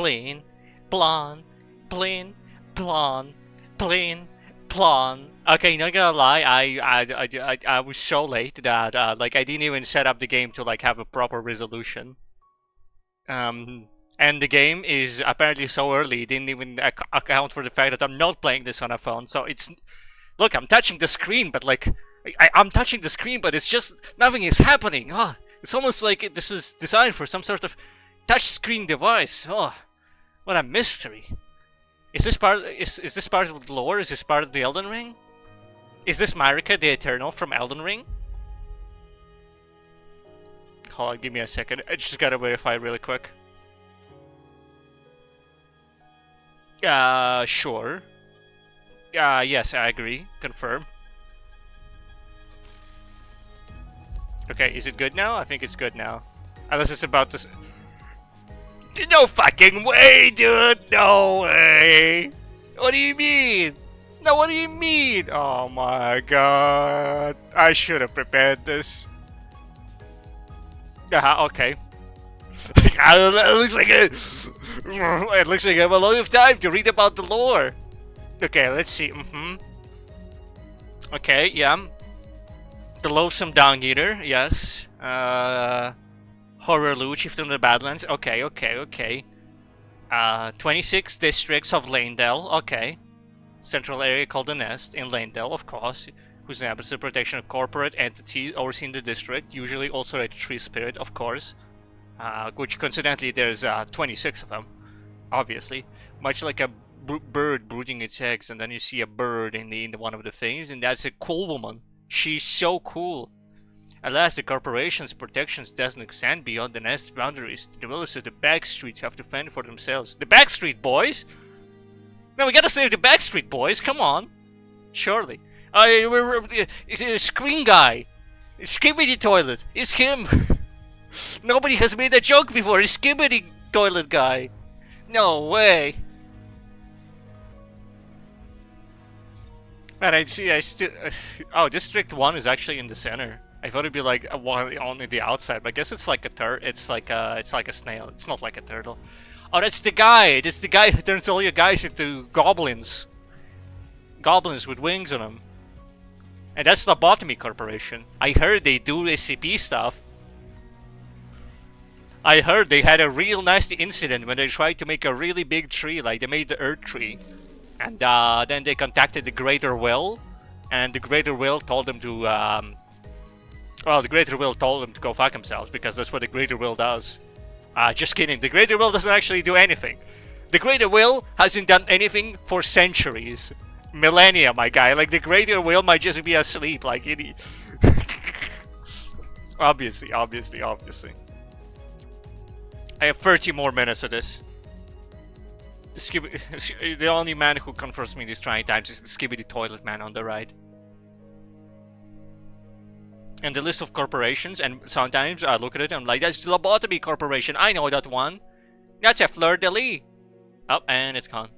Plain, blonde, plain, blonde, plain, blonde. Okay, not gonna lie, I was so late that like I didn't even set up the game to like have a proper resolution. And the game is apparently so early, it didn't even account for the fact that I'm not playing this on a phone. So it's, look, I'm touching the screen, but like I'm touching the screen, but it's just nothing is happening. Oh, it's almost like this was designed for some sort of touch screen device. Oh, what a mystery. Is this part of the lore? Is this part of the Elden Ring? Is this Marika the Eternal from Elden Ring? Hold on, give me a second. I just gotta verify really quick. Sure. Yes, I agree. Confirm. Okay, is it good now? I think it's good now. Unless it's about to... No fucking way, dude! No way! What do you mean? No, what do you mean? Oh my god. I should have prepared this. Okay. It looks like it looks like I have a lot of time to read about the lore. Okay, let's see. Okay, yeah. The Loathsome Dung Eater, yes. Horror Lou, Chieftain of the Badlands. Okay. 26 districts of Lanedale. Okay. Central area called the Nest in Lanedale, of course. Who's in the protection of corporate entities overseeing the district. Usually also a tree spirit, of course. Which coincidentally there's 26 of them. Obviously. Much like a bird brooding its eggs, and then you see a bird in the one of the things, and that's a cool woman. She's so cool. Alas, the corporation's protections doesn't extend beyond the nest boundaries. The dwellers of the backstreets have to fend for themselves. The backstreet boys? No, we gotta save the backstreet boys, come on. Surely. It's a screen guy. Skibbity toilet. It's him. Nobody has made that joke before. It's Skibbity toilet guy. No way. Man, I still... oh, District 1 is actually in the center. I thought it'd be like one on the outside, but I guess it's like a it's like a snail. It's not like a turtle. Oh, that's the guy! That's the guy who turns all your guys into goblins. Goblins with wings on them. And that's the Lobotomy Corporation. I heard they do SCP stuff. I heard they had a real nasty incident when they tried to make a really big tree, like they made the Earth Tree. And then they contacted the Greater Will, and the Greater Will told them to, well, the Greater Will told them to go fuck themselves, because that's what the Greater Will does. Just kidding, the Greater Will doesn't actually do anything. The Greater Will hasn't done anything for centuries. Millennia, my guy. Like, the Greater Will might just be asleep, like, obviously. I have 30 more minutes of this. The only man who confronts me these trying times is the Skibbity Toilet Man on the right. And the list of corporations, and sometimes I look at it and I'm like, that's the Lobotomy Corporation, I know that one. That's a fleur-de-lis. Oh, and it's gone.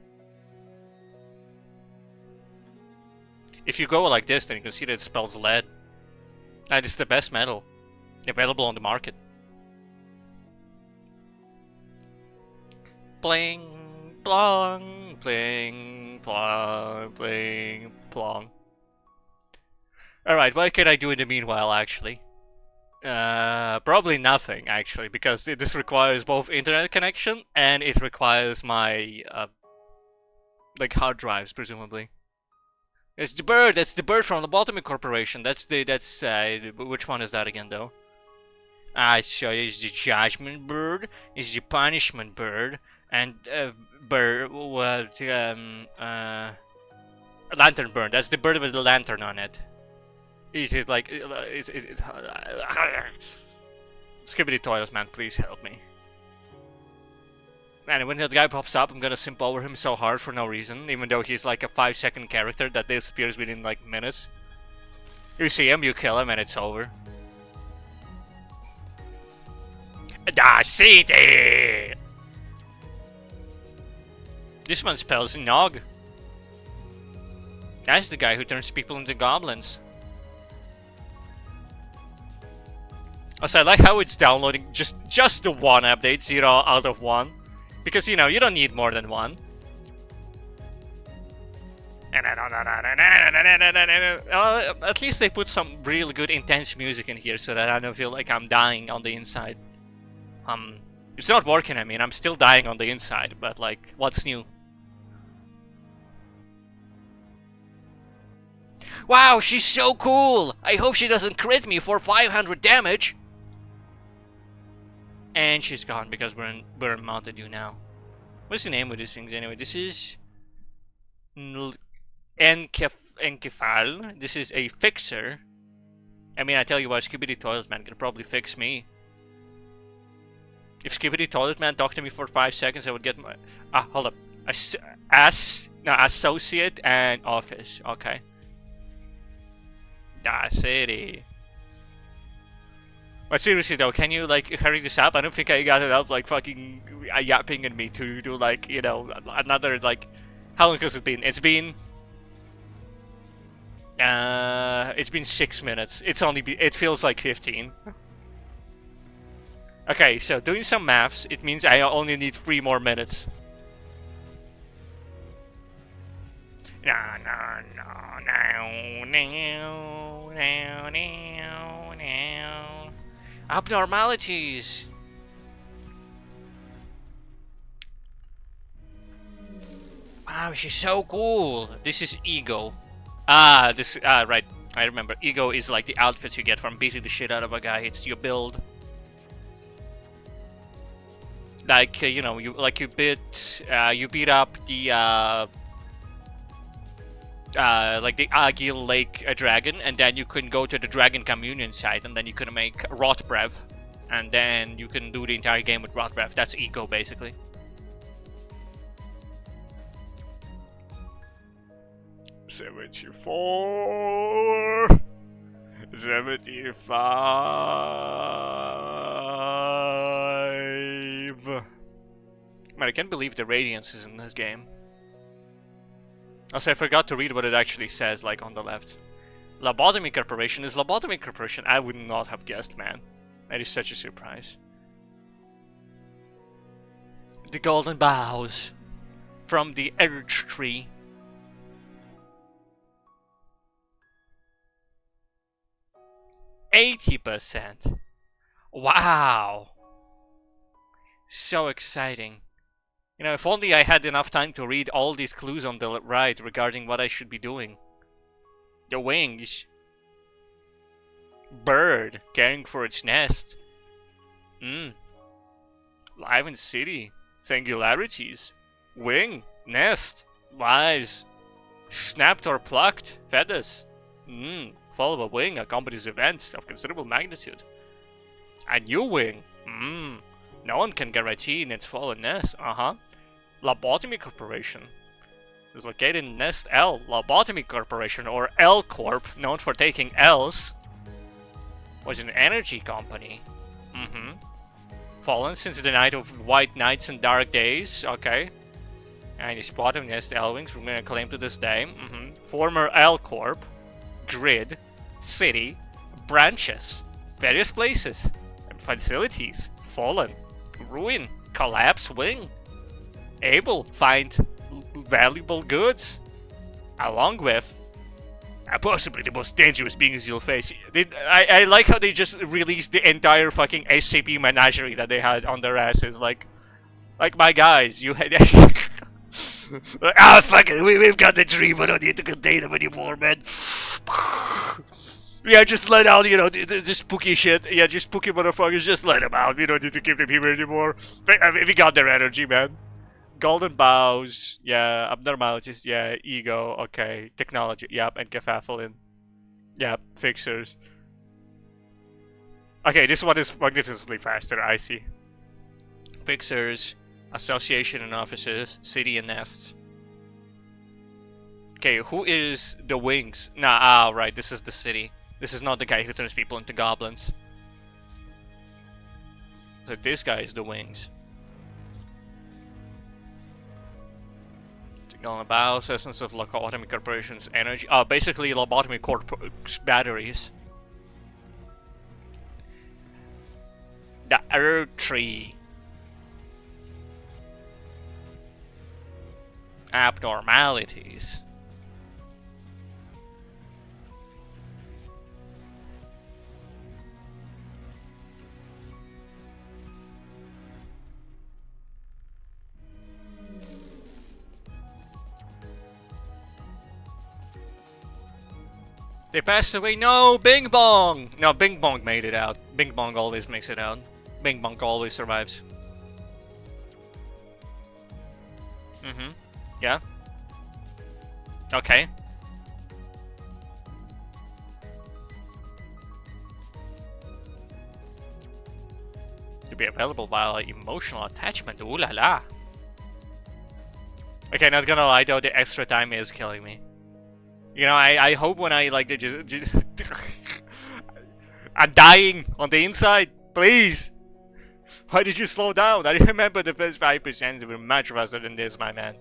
If you go like this, then you can see that it spells lead. And it's the best metal available on the market. Bling. Plong, bling, plong, bling, plong. Alright, what can I do in the meanwhile, actually? Probably nothing, actually, because this requires both internet connection and it requires my, like, hard drives, presumably. It's the bird! That's the bird from the Lobotomy Corporation. Which one is that again, though? So it's the Judgment Bird, it's the Punishment Bird, and bird, lantern bird. That's the bird with the lantern on it. Is it like? Is it? Skibbity Toilet Man, please help me. And when that guy pops up, I'm gonna simp over him so hard for no reason, even though he's like a 5-second character that disappears within like minutes. You see him, you kill him, and it's over. Da city. This one spells Nog. That's the guy who turns people into goblins. Also, I like how it's downloading just the one update, 0 out of 1. Because, you know, you don't need more than one. At least they put some really good intense music in here so that I don't feel like I'm dying on the inside. It's not working, I mean, I'm still dying on the inside, but like, what's new? Wow, she's so cool! I hope she doesn't crit me for 500 damage! And she's gone because we're in Mountain Dew now. What's the name of these things anyway? This is Encephal. This is a fixer. I mean, I tell you what, Skibidi Toilet Man can probably fix me. If Skibidi Toilet Man talked to me for 5 seconds, I would get my... Ah, hold up. Associate and office. Okay. Da City. But seriously though, can you like hurry this up? I don't think I got it up like fucking yapping at me to do like, you know, another like... How long has it been? It's been 6 minutes. It feels like 15. Okay, so doing some maths, it means I only need 3 more minutes. Abnormalities. Wow, she's so cool. This is Ego. Right. I remember. Ego is like the outfits you get from beating the shit out of a guy. It's your build. Like, you know, you beat up the, like the Agil Lake dragon, and then you can go to the Dragon Communion site, and then you can make Rot Breath, and then you can do the entire game with Rot Breath. That's Ego, basically. $74, $75. Man, I can't believe the radiance is in this game. Also, I forgot to read what it actually says, like on the left. Lobotomy Corporation is Lobotomy Corporation. I would not have guessed, man. That is such a surprise. The Golden Boughs from the Urge Tree. %80. Wow. So exciting. You know, if only I had enough time to read all these clues on the right regarding what I should be doing. The wings. Bird caring for its nest. Live in city. Singularities. Wing. Nest. Lives. Snapped or plucked. Feathers. Fall of a wing accompanies events of considerable magnitude. A new wing. No one can guarantee in its fallen nest. Lobotomy Corporation is located in Nest L. Lobotomy Corporation, or L Corp, known for taking L's, was an energy company. Fallen since the night of white nights and dark days. Okay. And the spot of Nest L wings remain acclaimed to this day. Former L Corp. Grid. City. Branches. Various places. Facilities. Fallen. Ruin. Collapse wing. Able. Find valuable goods. Along with possibly the most dangerous beings you'll face. I like how they just released the entire fucking SCP menagerie that they had on their asses. Like my guys, you had... fuck it, we've got the tree, we don't need to contain them anymore, man. Yeah, just let out, you know, the spooky shit. Yeah, just spooky motherfuckers, just let them out. We don't need to keep them here anymore. I mean, we got their energy, man. Golden Boughs, yeah. Abnormalities, yeah. Ego, okay. Technology, yep. And Kefafalin. Yep, fixers. Okay, this one is magnificently faster, I see. Fixers, association and offices, city and nests. Okay, who is the wings? Nah, right, this is the city. This is not the guy who turns people into goblins. So this guy is the wings. Golden Boughs, essence of Lobotomy Corporation's energy. Basically Lobotomy Corp's batteries. The Earth Tree. abnormalities. They passed away. No, Bing Bong. No, Bing Bong made it out. Bing Bong always makes it out. Bing Bong always survives. Yeah. Okay. To be available via emotional attachment. Ooh la la. Okay, not gonna lie though, the extra time is killing me. You know, I hope when I like just I'm dying on the inside. Please. Why did you slow down? I remember the first 5% were much faster than this, my man.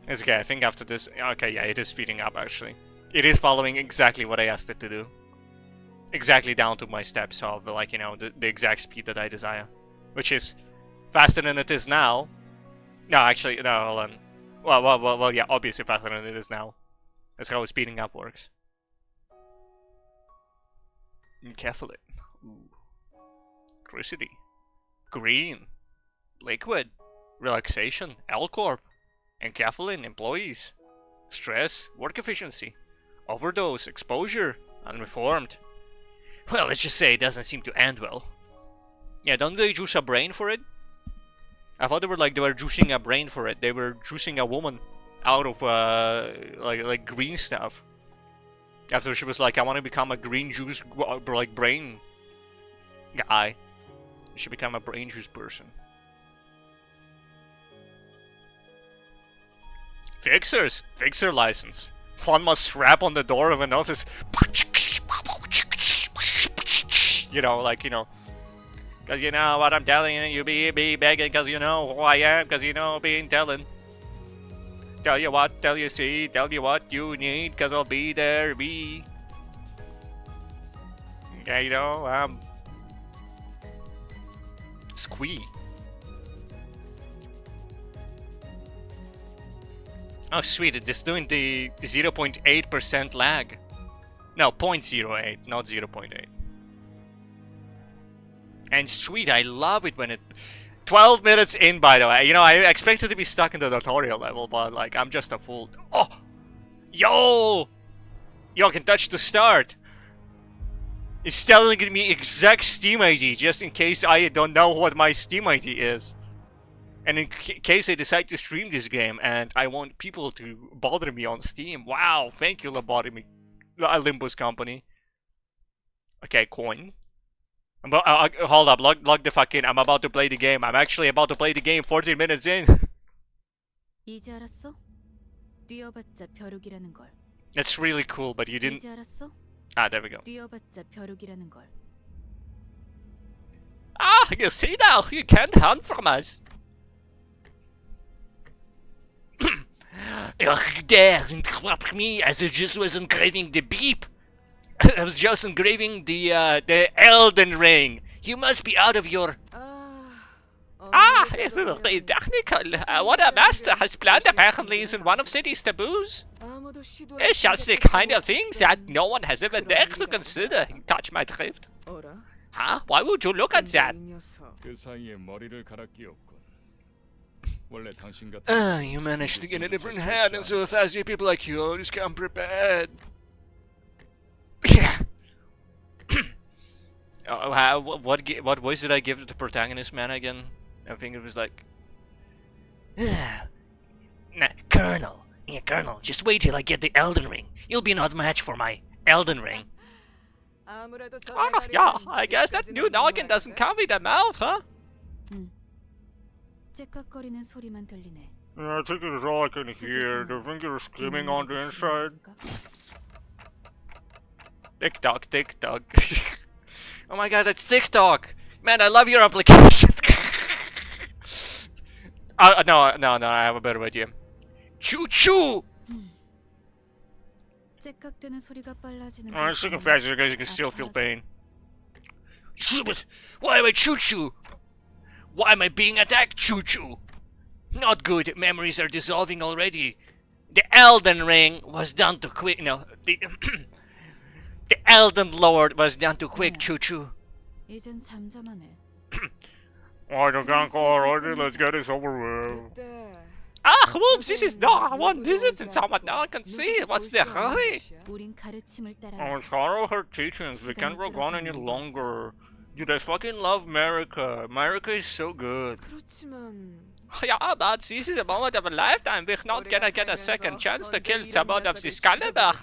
It's okay, I think after this... Okay, yeah, it is speeding up, actually. It is following exactly what I asked it to do. Exactly down to my steps of, like, you know, the exact speed that I desire. Which is faster than it is now. No, actually, no, hold on. Well, yeah, obviously faster than it is now. That's how speeding up works. Carefully. Ooh. Electricity. Green. Liquid. Relaxation. L-Corp. Encapsulin. Employees. Stress. Work efficiency. Overdose. Exposure. Unreformed. Well, let's just say it doesn't seem to end well. Yeah, don't they juice a brain for it? I thought they were juicing a brain for it. They were juicing a woman out of like green stuff. After she was like, I want to become a green juice like brain guy. She became a brain juice person. Fixers! Fixer license. One must rap on the door of an office. You know, like, you know. Cause you know what I'm telling you, you be begging cause you know who I am, cause you know being telling. Tell you what, tell you see, tell you what you need, cause I'll be there, be. Yeah, you know, Squee. Oh sweet, it is doing the 0.8% lag. No, 0.08, not 0.8. And sweet, I love it when it... 12 minutes in, by the way. You know, I expected to be stuck in the tutorial level, but, like, I'm just a fool. Oh! Yo! Yo, I can touch the start. It's telling me exact Steam ID, just in case I don't know what my Steam ID is. And in case I decide to stream this game, and I want people to bother me on Steam. Wow, thank you, Limbus company. Okay, coin. Hold up, log the fuck in. I'm about to play the game. I'm actually about to play the game 14 minutes in. That's really cool, but you didn't... Ah, there we go. Ah, you see now, you can't hunt from us. Ugh, there, interrupt me as I just was engraving the beep. I was just engraving the Elden Ring. You must be out of your... it's a little bit technical. What a master has planned apparently isn't one of city's taboos. It's just the kind of thing that no one has ever dared to consider. Touch my drift. Huh? Why would you look at that? You managed to get a different hat, and so fast you people like you always come prepared. Yeah. What voice did I give to the protagonist man again? I think it was like... Nah, Colonel. Yeah, Colonel, just wait till I get the Elden Ring. You'll be an odd match for my Elden Ring. Yeah, I guess that new noggin doesn't come with a mouth, huh? Yeah, I think it is all I can hear. Do you think you're screaming on the inside? TikTok, TikTok. Oh my god, that's TikTok! Man, I love your application! No, I have a better idea. Choo-choo! I'm sick of faster because you can still feel pain. Why am I choo-choo? Why am I being attacked, choo-choo? Not good. Memories are dissolving already. The Elden Ring was done too quick. No, the Elden Lord was done too quick. Choo choo. 이젠 잠잠하네. I can't go already. Let's get this over with. Ah, whoops! This is not one visit and someone now I can see it. What's the hurry? 우린 가르침을 따라. I'm follow her teachings. We can't go on any longer. Dude, I fucking love America. America is so good. 그렇지만 Yeah, but this is a moment of a lifetime. We're not gonna get a second chance to kill someone of this caliber.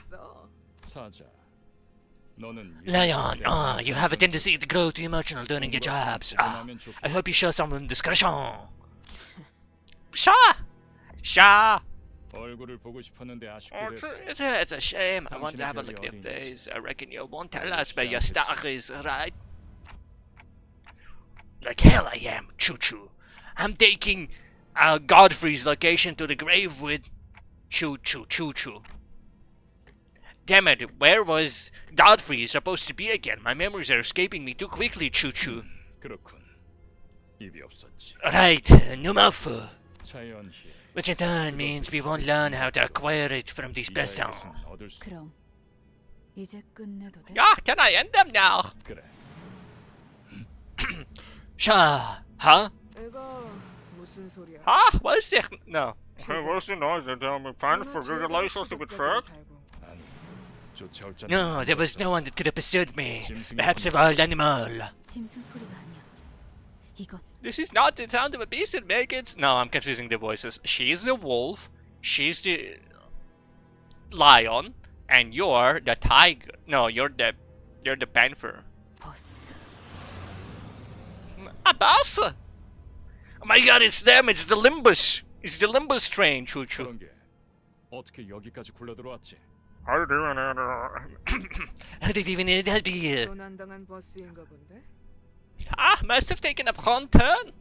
Lion, you have a tendency to grow too emotional during your jobs. I hope you show some discretion. Sha! It's a shame. I want to have a look at your face. I reckon you won't tell us where your stock is, right? Like hell I am, choo-choo. I'm taking Godfrey's location to the grave with choo-choo. Damn it, where was Godfrey supposed to be again? My memories are escaping me too quickly, choo-choo. Right, no mouthful. Which in turn means we won't learn how to acquire it from this person. 그럼 이제 끝내도 돼? Yeah, can I end them now? Sha, huh? 이거 무슨 소리야? Huh? What is it? No. Hey, what's the noise? They're telling me plan for regulations to be tracked? No, there was no one that could have pursued me. Perhaps a wild animal. 짐승 소리가 아니야. 이건 This is not the sound of a beast that makes it. No, I'm confusing the voices. She's the wolf, she's the lion, and you're the tiger. No, you're the panther. 버스. A boss! Oh my god, it's them! It's the Limbus! It's the Limbus train, choo-choo. 어떻게 여기까지 굴러들어왔지? How did even help you? 조난당한 버스인가 본데? Ah, must have taken a front turn.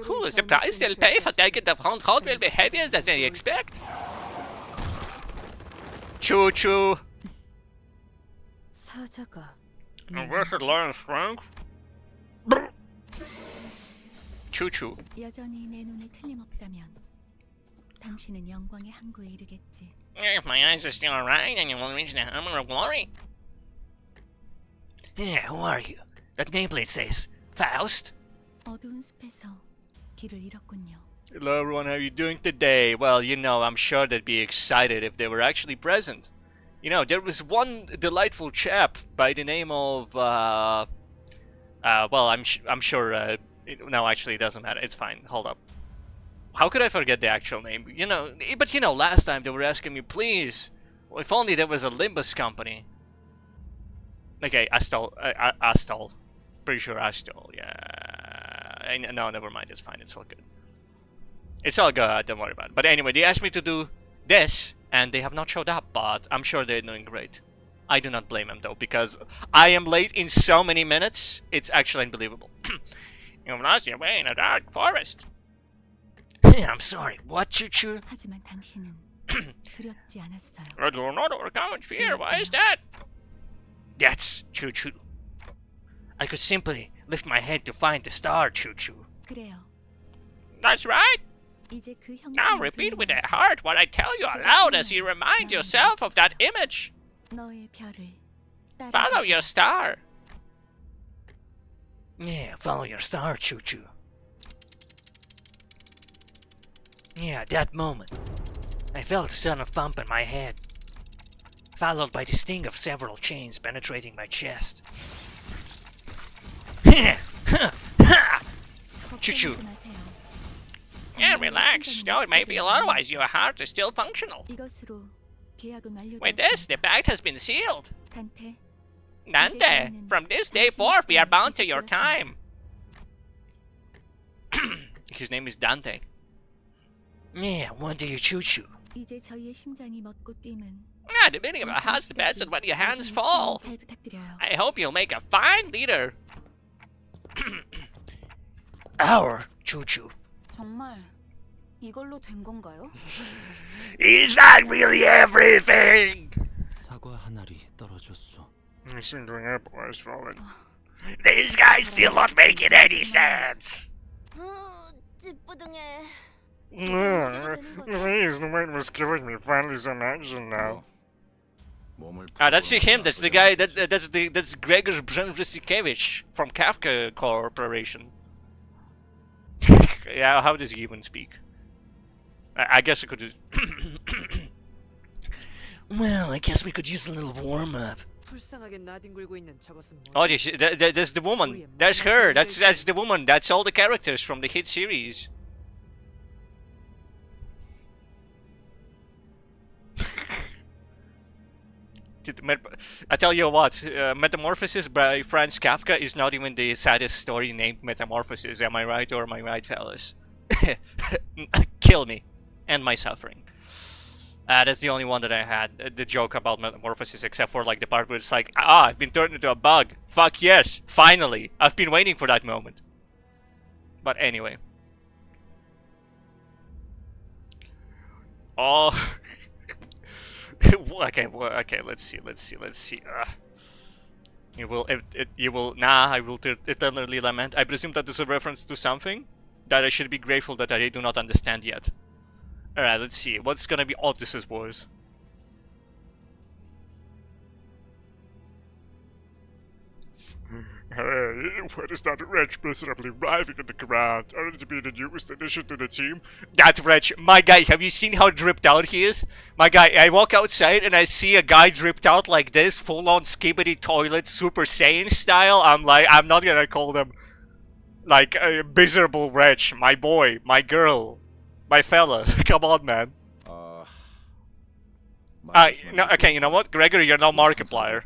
Who is the price they'll pay for taking the front road will be heavier than they expect. Choo-choo. 사자가 Invested lion strength. Choo-choo. 여전히 내 눈에 틀림없다면 당신은 영광의 항구에 이르겠지. If my eyes are still alright, then you will reach the hammer of glory. Yeah, who are you? That nameplate says Faust. 어두운 숲에서 길을 잃었군요. Hello everyone, how are you doing today? Well, you know, I'm sure they'd be excited if they were actually present. You know, there was one delightful chap by the name of, well, I'm sure, no, actually, it doesn't matter. It's fine. Hold up. How could I forget the actual name? You know, but you know, last time they were asking me, please, well, if only there was a Limbus company. Okay, Astol. Pretty sure Astol, yeah. No, never mind. It's fine. It's all good. It's all good. Don't worry about it. But anyway, they asked me to do this, and they have not showed up, but I'm sure they're doing great. I do not blame them, though, because I am late in so many minutes. It's actually unbelievable. You've lost your way in a dark forest. I'm sorry. What, choo-choo? 하지만 당신은 두렵지 않았어요. I do not overcome with fear. Why is that? That's choo-choo. I could simply lift my head to find the star, choo-choo. 그래요. That's right. 이제 그 Now 형상을 repeat with 그리면서 a heart what I tell you aloud as you remind yourself of that image. 너의 별을 Follow 따라. your star. Yeah, follow your star, choo-choo. Yeah, that moment, I felt a sudden thump in my head, followed by the sting of several chains penetrating my chest. Choo-choo. 걱정하지 마세요. Yeah, relax. No, it may feel otherwise. Your heart is still functional. 이것으로 계약은 With this, the pact has been sealed. 단테. Dante, from this day forth, we are bound to your time. His name is Dante. Yeah, one day you choo-choo. 이제 저희의 심장이 멎고 뛰면 Ah, the meaning of a house depends on when your hands fall. 잘 부탁드려요. I hope you'll make a fine leader. Our choo-choo. 정말 이걸로 된 건가요? Is that really everything? 사과 한 알이 떨어졌어. I seem to have boys falling. These guys still not making any sense. 찌뿌둥해. Please, the weight was killing me. Finally, some action now. 몸을 Ah, that's him. 풀어보는 That's the 나쁘지 guy. 않겠지. That's Gregor Brzęczykiewicz from Kafka Corporation. Yeah, how does he even speak? I guess I could. Well, I guess we could use a little warm up. 불쌍하게 나뒹굴고 있는 저것은 Oh, 뭐지? that's the woman. That's her. That's the woman. That's all the characters from the hit series. I tell you what, Metamorphosis by Franz Kafka is not even the saddest story named Metamorphosis. Am I right or am I right, fellas? Kill me. End my suffering. That's the only one that I had, the joke about Metamorphosis, except for like the part where it's like, I've been turned into a bug. Fuck yes, finally. I've been waiting for that moment. But anyway. Oh... okay, let's see. You will, I will eternally lament. I presume that is a reference to something that I should be grateful that I do not understand yet. Alright, let's see. What's gonna be Otis's voice? Hey, what is that wretch miserably writhing on the ground? Only to be the newest addition to the team? That wretch, my guy, have you seen how dripped out he is? My guy, I walk outside and I see a guy dripped out like this, full on skibbity toilet, Super Saiyan style. I'm like, I'm not gonna call them like a miserable wretch. My boy, my girl, my fella. Come on, man. No, okay, you know what? Gregory, you're now Markiplier.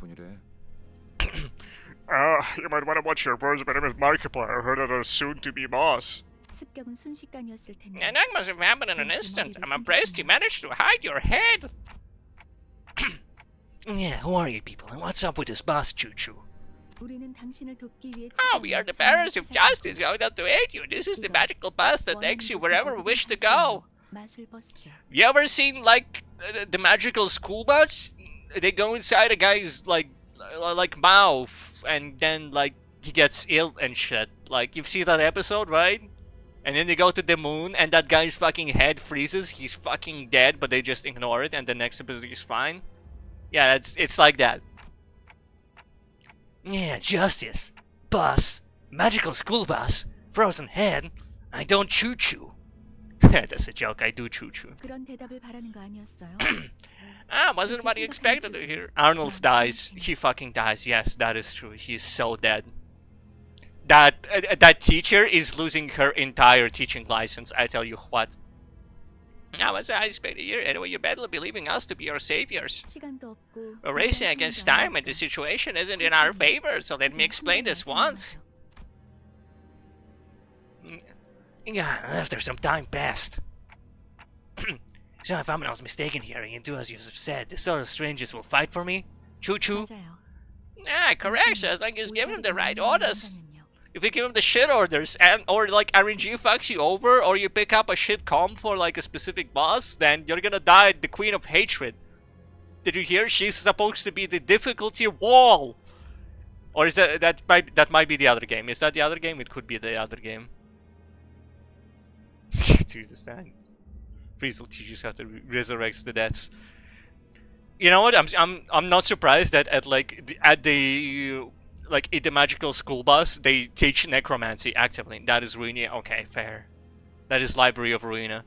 You might want to watch your words. My name is Markiplier. I heard of a soon-to-be boss. 습격은 순식간이었을 텐데. And that must have happened in an instant. I'm impressed you managed to hide your head. Yeah, who are you people? And what's up with this boss, Choo-Choo? 우리는 당신을 돕기 위해 Oh, we are the bearers of justice going out to aid you. This is the magical bus that takes you wherever we wish to go. 맛을 벗자. You ever seen, like, the magical school bus? They go inside a guy's, like mouth, and then, like, he gets ill and shit. Like, you've seen that episode, right? And then they go to the moon, and that guy's fucking head freezes. He's fucking dead, but they just ignore it, and the next episode he's fine. Yeah, it's like that. Yeah, justice. Bus. Magical school bus. Frozen head. I don't choo-choo. That's a joke, I do choo-choo. 그런 대답을 바라는 거 아니었어요? Wasn't what you expected to hear. Arnold dies. He fucking dies. Yes, that is true. He's so dead. That teacher is losing her entire teaching license, I tell you what. Was I expect a year anyway, you better be leaving us to be your saviors. 시간도 없고. We're racing against time and the situation isn't in our favor, so let me explain this once. Yeah, after some time passed. So if I'm not mistaken here, and do as you have said, the sort of strangers will fight for me? Choo-choo? 맞아요. Correct, as long as you give him the right orders. If you give him the shit orders, or like RNG fucks you over, or you pick up a shit comp for like a specific boss, then you're gonna die the Queen of Hatred. Did you hear? She's supposed to be the difficulty wall! Or is that might be the other game. Is that the other game? It could be the other game. Jesus, man. Frizzle teaches how to resurrect the deaths. You know what? I'm not surprised that at the magical school bus they teach necromancy actively. That is Ruina. Okay, fair. That is Library of Ruina.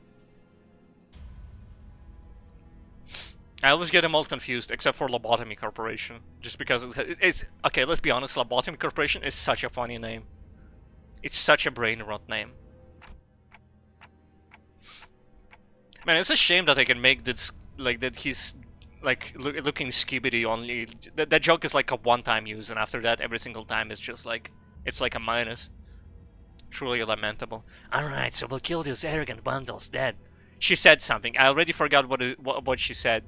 I always get them all confused, except for Lobotomy Corporation. Just because it's okay. Let's be honest. Lobotomy Corporation is such a funny name. It's such a brain rot name. Man, it's a shame that I can make this like that. He's like looking skibbity only. That joke is like a one-time use, and after that, every single time it's just like it's like a minus. Truly lamentable. All right, so we'll kill those arrogant bundles dead. She said something. I already forgot what she said.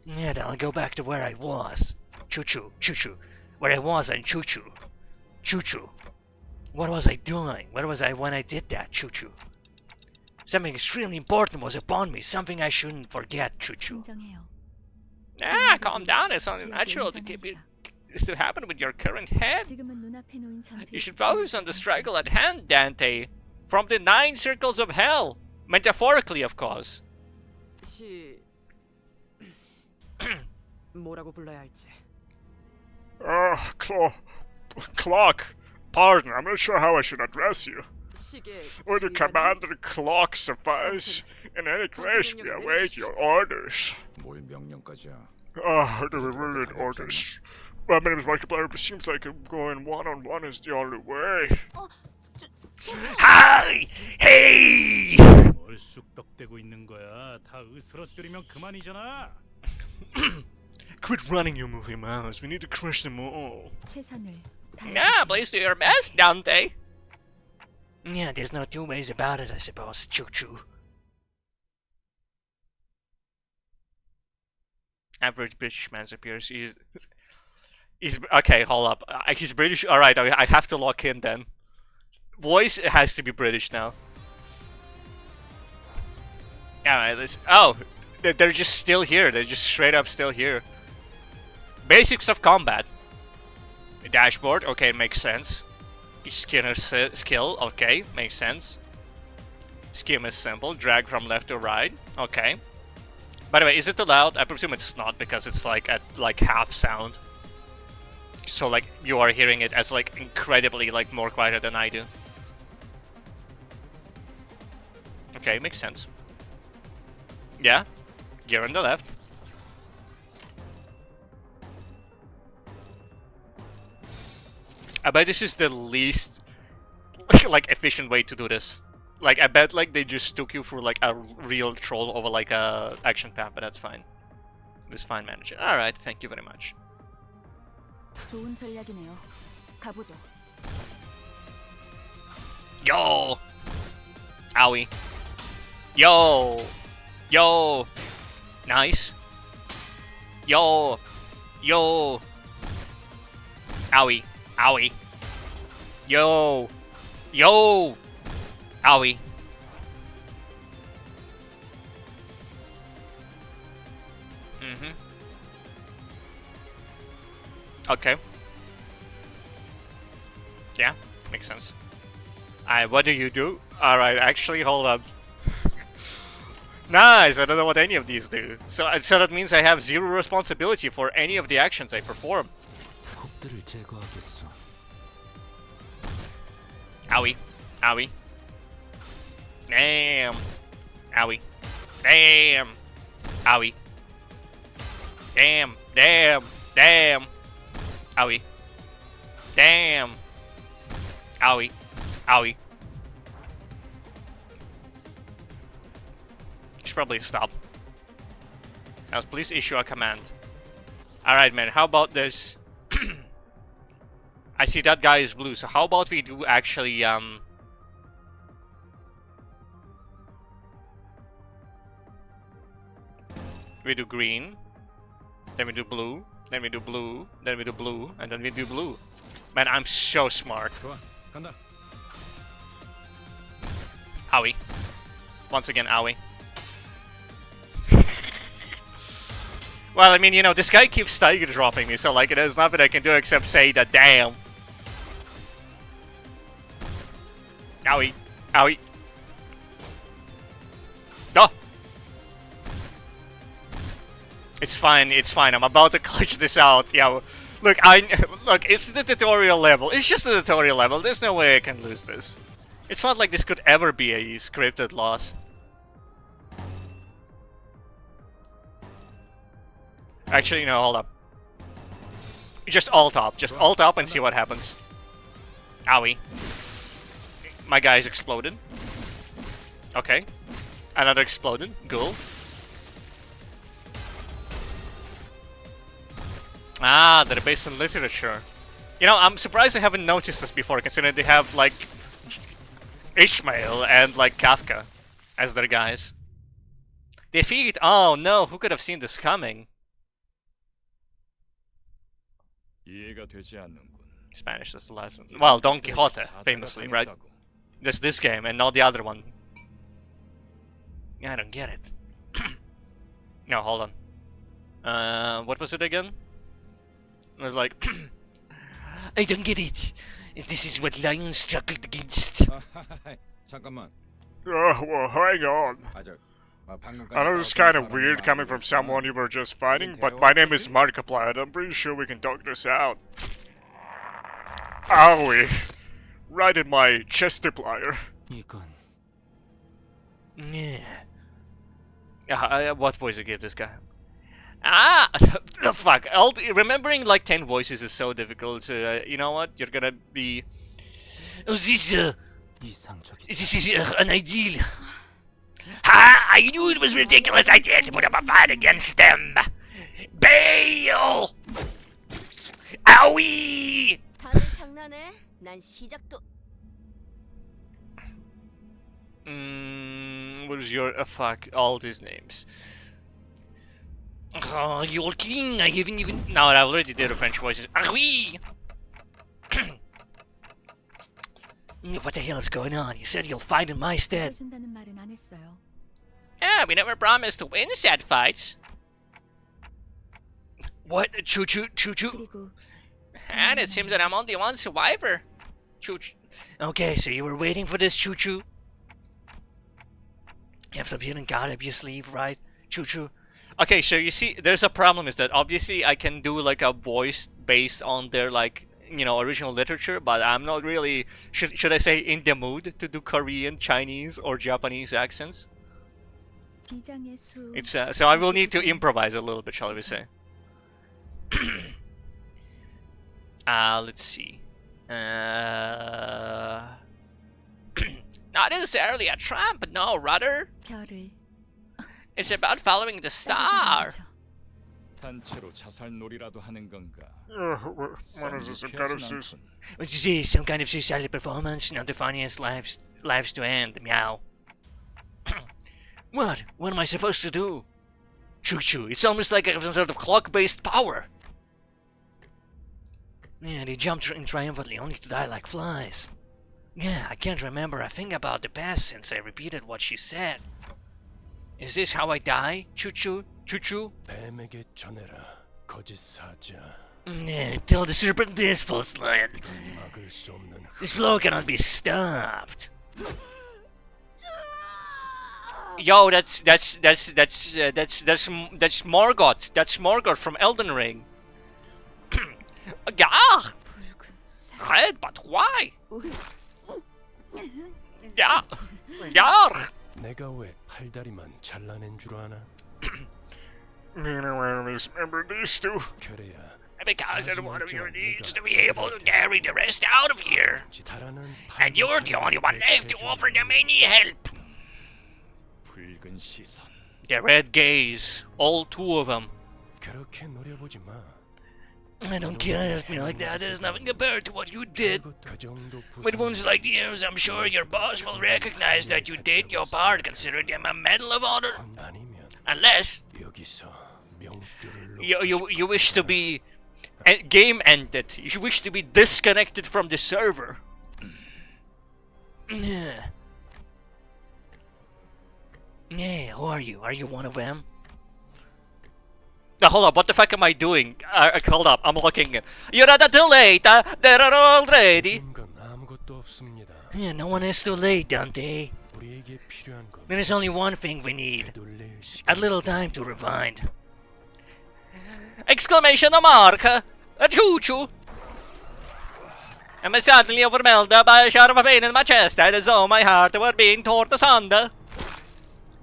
Yeah, then I'll go back to where I was. Choo-choo, choo-choo. Where I was and choo-choo. Choo-choo. What was I doing? Where was I when I did that? Choo-choo. Something extremely important was upon me. Something I shouldn't forget. Choo-choo. 진정해요. Calm down. It's only natural to keep it to happen with your current head. 지금은 눈앞에 놓인 전투에 You should focus on the struggle at hand, Dante. From the 9 circles of hell! Metaphorically, of course. 뭐라고 불러야 할지. Clock. Pardon, I'm not sure how I should address you. 시계. Would the commander clock suffice? In any case, we await your orders. 뭘 명령까지야? Do we really need orders? Well, my name is Markiplier, but it seems like going one-on-one is the only way. Hi! Hey! 뭘 쑥덕대고 있는 거야? 다 으스러뜨리면 그만이잖아. Quit running, you movie mouse. We need to crush them all. 최선을 Ah, please do your best, Dante. Yeah, there's no two ways about it, I suppose. Choo-choo. Average British man appears. He's okay. Hold up. He's British. All right. I have to lock in then. Voice has to be British now. All right. Let's. Oh, they're just still here. They're just straight up still here. Basics of combat. Dashboard. Okay, makes sense. Skinner skill. Okay, makes sense. Skim is simple. Drag from left to right. Okay. By the way, is it allowed? I presume it's not because it's like at like half sound. So like you are hearing it as like incredibly like more quieter than I do. Okay, makes sense. Yeah, gear on the left. I bet this is the least like efficient way to do this. Like, I bet, like, they just took you for, like, a real troll over, like, a action path, but that's fine. It's fine, manager. Alright, thank you very much. 좋은 전략이네요. 가보죠. Yo! Owie. Yo! Yo! Nice. Yo! Yo! Owie. Owie. Yo! Yo! Owie. Okay. Yeah, makes sense. Alright, what do you do? Alright, actually, hold on. Nice, I don't know what any of these do. So that means I have zero responsibility for any of the actions I perform. 곡들을 제거하겠어. Owie. Owie. Damn. Owie. Damn. Owie. Damn. Damn. Damn. Owie. Damn. Owie. Owie. Should probably stop. Now, please issue a command. Alright, man. How about this? I see that guy is blue. So how about we do actually, we do green, then we do blue, then we do blue, then we do blue, and then we do blue. Man, I'm so smart. 좋아, 간다. Owie. Once again, owie. Well, I mean, you know, this guy keeps tiger dropping me, so like, there's nothing I can do except say that damn. Owie. Owie. Duh. It's fine, it's fine. I'm about to clutch this out. Yeah, look, look, it's the tutorial level. It's just the tutorial level. There's no way I can lose this. It's not like this could ever be a scripted loss. Actually, no, hold up. Just alt up. Just alt up and see what happens. Owie. My guy's exploded. Okay. Another exploded. Cool. Ah, they're based on literature. You know, I'm surprised I haven't noticed this before, considering they have, like, Ishmael and, like, Kafka as their guys. Defeat! Oh no, who could have seen this coming? 이해가 되지 않는군. Spanish, that's the last one. Well, Don Quixote, famously, right? This game, and not the other one. Yeah, I don't get it. No, hold on. What was it again? It was like, I don't get it. This is what lions struggled against. 잠깐만. Well, hang on. 방금까지 I know this is kind of weird coming from someone you were just fighting, but my name is Markiplier, and I'm pretty sure we can talk this out. Owie. Right in my chestiplier. 이건 Yeah. What voice to give this guy? Fuck. Remembering like 10 voices is so difficult. You know what? You're gonna be. Oh, this is an ideal. I knew it was a ridiculous idea to put up a fight against them. Bail! Owie! 다들 장난해? 난 시작도 What is your fuck? All these names. Oh, you're king. I haven't even. No, I already did a French voices. Ah oui! What the hell is going on? You said you'll fight in my stead. 해준다는 말은 안 했어요. Yeah, we never promised to win said fights. What? Choo choo. 그리고 And it seems that I'm only one survivor. Choo choo. Okay, so you were waiting for this choo choo. You have some hidden god up your sleeve, right? Choo choo. Okay, so you see, there's a problem is that obviously I can do like a voice based on their like, you know, original literature, but I'm not really, should I say, in the mood to do Korean, Chinese, or Japanese accents. 비장의 수. It's so I will need to improvise a little bit, shall we say? Let's see. Not necessarily a tramp, no, rather. 별을 It's about following the star. 거죠. 단체로 자살놀이라도 하는 건가? What is this, some kind of sus? What is this? Some kind of suicidal performance? Not the funniest lives to end. Meow. What? What am I supposed to do? Choo choo. It's almost like I have some sort of clock-based power. Yeah, they jumped in triumphantly only to die like flies. Yeah, I can't remember a thing about the past since I repeated what she said. Is this how I die? Choo choo? Choo choo? 뱀에게 전해라. 거짓 사자. Yeah, tell the serpent this, false lion. 막을 수 없는 This flow cannot be stopped. Yo, that's Morgoth. That's Morgoth from Elden Ring. Yeah. Red, but why? Yeah. Yeah. 내가 왜 팔다리만 잘라낸 줄 아나? Remember these two? 그래야 Because one of you needs to be able to carry the rest out of here. And you're the only one left to offer them any help. 붉은 시선. The red gaze. All two of them. 그렇게 노려보지 마. I don't care at me like that. There's nothing compared to what you did. 그 정도 With wounds like yours, I'm sure your boss will recognize that you did your part, considering them a Medal of Honor. 아니면 Unless 여기서 명줄을 you wish to be game ended. You wish to be disconnected from the server. Yeah. Yeah, who are you? Are you one of them? Hold up, what the fuck am I doing? Hold up, I'm looking. You're not too late, they're already. 건 아무것도 없습니다. Yeah, no one is too late, Dante. 우리에게 필요한 건 There is only one thing we need. 되돌릴 시간. A little time to rewind. Exclamation mark! A choo-choo! Am I suddenly overwhelmed by a sharp pain in my chest, as though my heart were being torn asunder?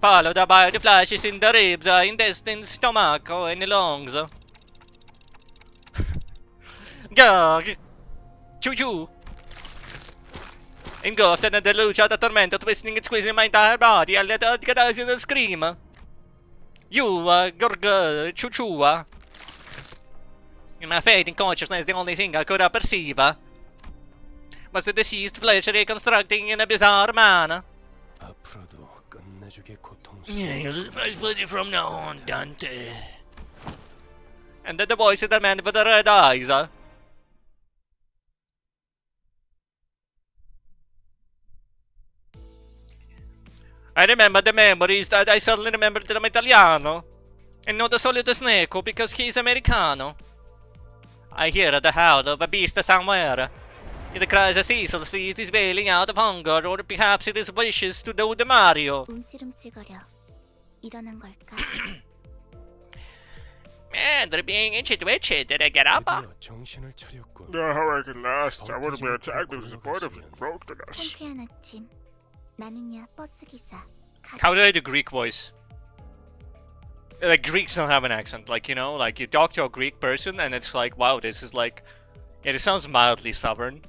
Followed by the flashes in the ribs, intestines, stomach, or in the lungs. Gag! Choo-choo! Engulfed in the deluge of the torment, twisting and squeezing my entire body, I let out a scream. You, choo-choo, in my fading consciousness, the only thing I could perceive was the deceased flesh reconstructing in a bizarre manner. 앞으로도 끝내주게 Yeah, 고통스러워. you're the first bloody from now on, Dante. And then the voice of the man with the red eyes. I remember the memories that I suddenly remembered that I'm Italiano. And not the solito snake because he's Americano. I hear the howl of a beast somewhere. In the cries of Cecil, see it is bailing out of hunger, or perhaps it is wishes to do the Mario. 움찔움찔거려. 일어난 걸까? Man, they're being itchy twitchy. Did I get up? 드디어 정신을 차렸군. Yeah, how I could last. I wouldn't be attacked because the point of it broke to us. 상쾌한 아침. 나는야 버스 기사. How do I do Greek voice? Like, Greeks don't have an accent. Like, you know, like you talk to a Greek person and it's like, wow, this is like... Yeah, it sounds mildly southern.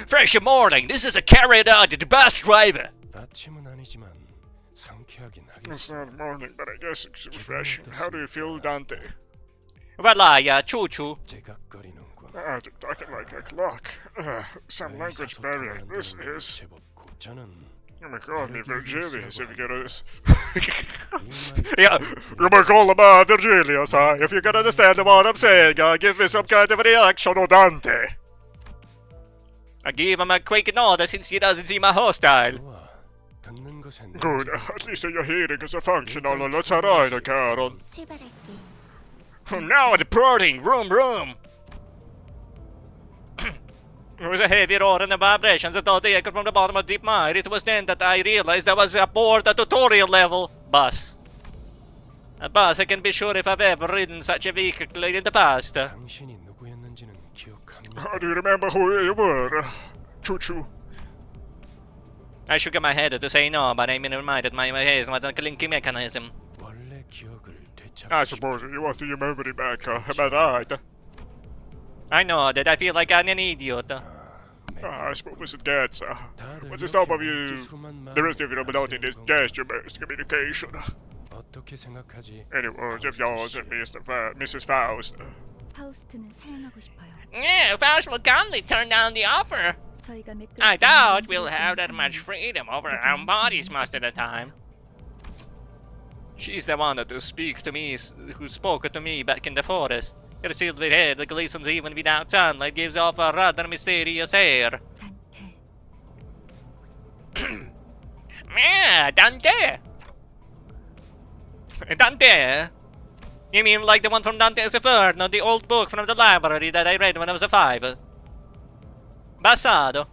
Fresh morning, this is a carried out the bus driver. 아침은 아니지만 상쾌하긴 It's 하겠어. not morning, but I guess it's refreshing. How do you feel, Dante? Valaya, choo-choo. 제각거리는군. Ah, they're talking like a clock. Some language barrier. This is... 제법 고차는 You may call me Virgilius if you get this. 이 Yeah, you may call him Virgilius, if you can understand what I'm saying. Give me some kind of reaction, or Dante. I give him a quick nod since he doesn't seem hostile. 좋아. 듣는 것엔 Good, at least your hearing is a functional. Let's ride, Karen. 출발할게. Now departing, room. There was a heavy roar and the vibrations that thought they echoed from the bottom of deep mire. It was then that I realized I was aboard a tutorial level bus. A bus, I can be sure if I've ever ridden such a vehicle in the past. 당신이 누구였는지는 기억합니까? Do you remember who you were? Choo-choo. I shook my head to say no, but I reminded my haze was a clinky mechanism. 원래 기억을 되찾고 I suppose you want your memory back, am I right? I know that I feel like I'm an idiot. I suppose it gets, 다들 what's the stop of 이렇게 you, 물질수로만 the rest of you 말하고 about in this gesture-based communication? 어떻게 생각하지? Any words of yours and Mrs. Faust? 파우스트는 사양하고 싶어요. Yeah, Faust will kindly turn down the offer. 저희가 매끄럽게 I doubt we'll 만들어주는 have that much 상황은 freedom over our 그동안 own bodies 지난 most of the time. 것처럼 She's the one to speak to me, who spoke to me back in the forest. Her silver head glistens even without sunlight, gives off a rather mysterious air. 단테. Yeah, Dante! Dante? You mean like the one from Dante's Inferno, the old book from the library that I read when I was 5? Bastardo.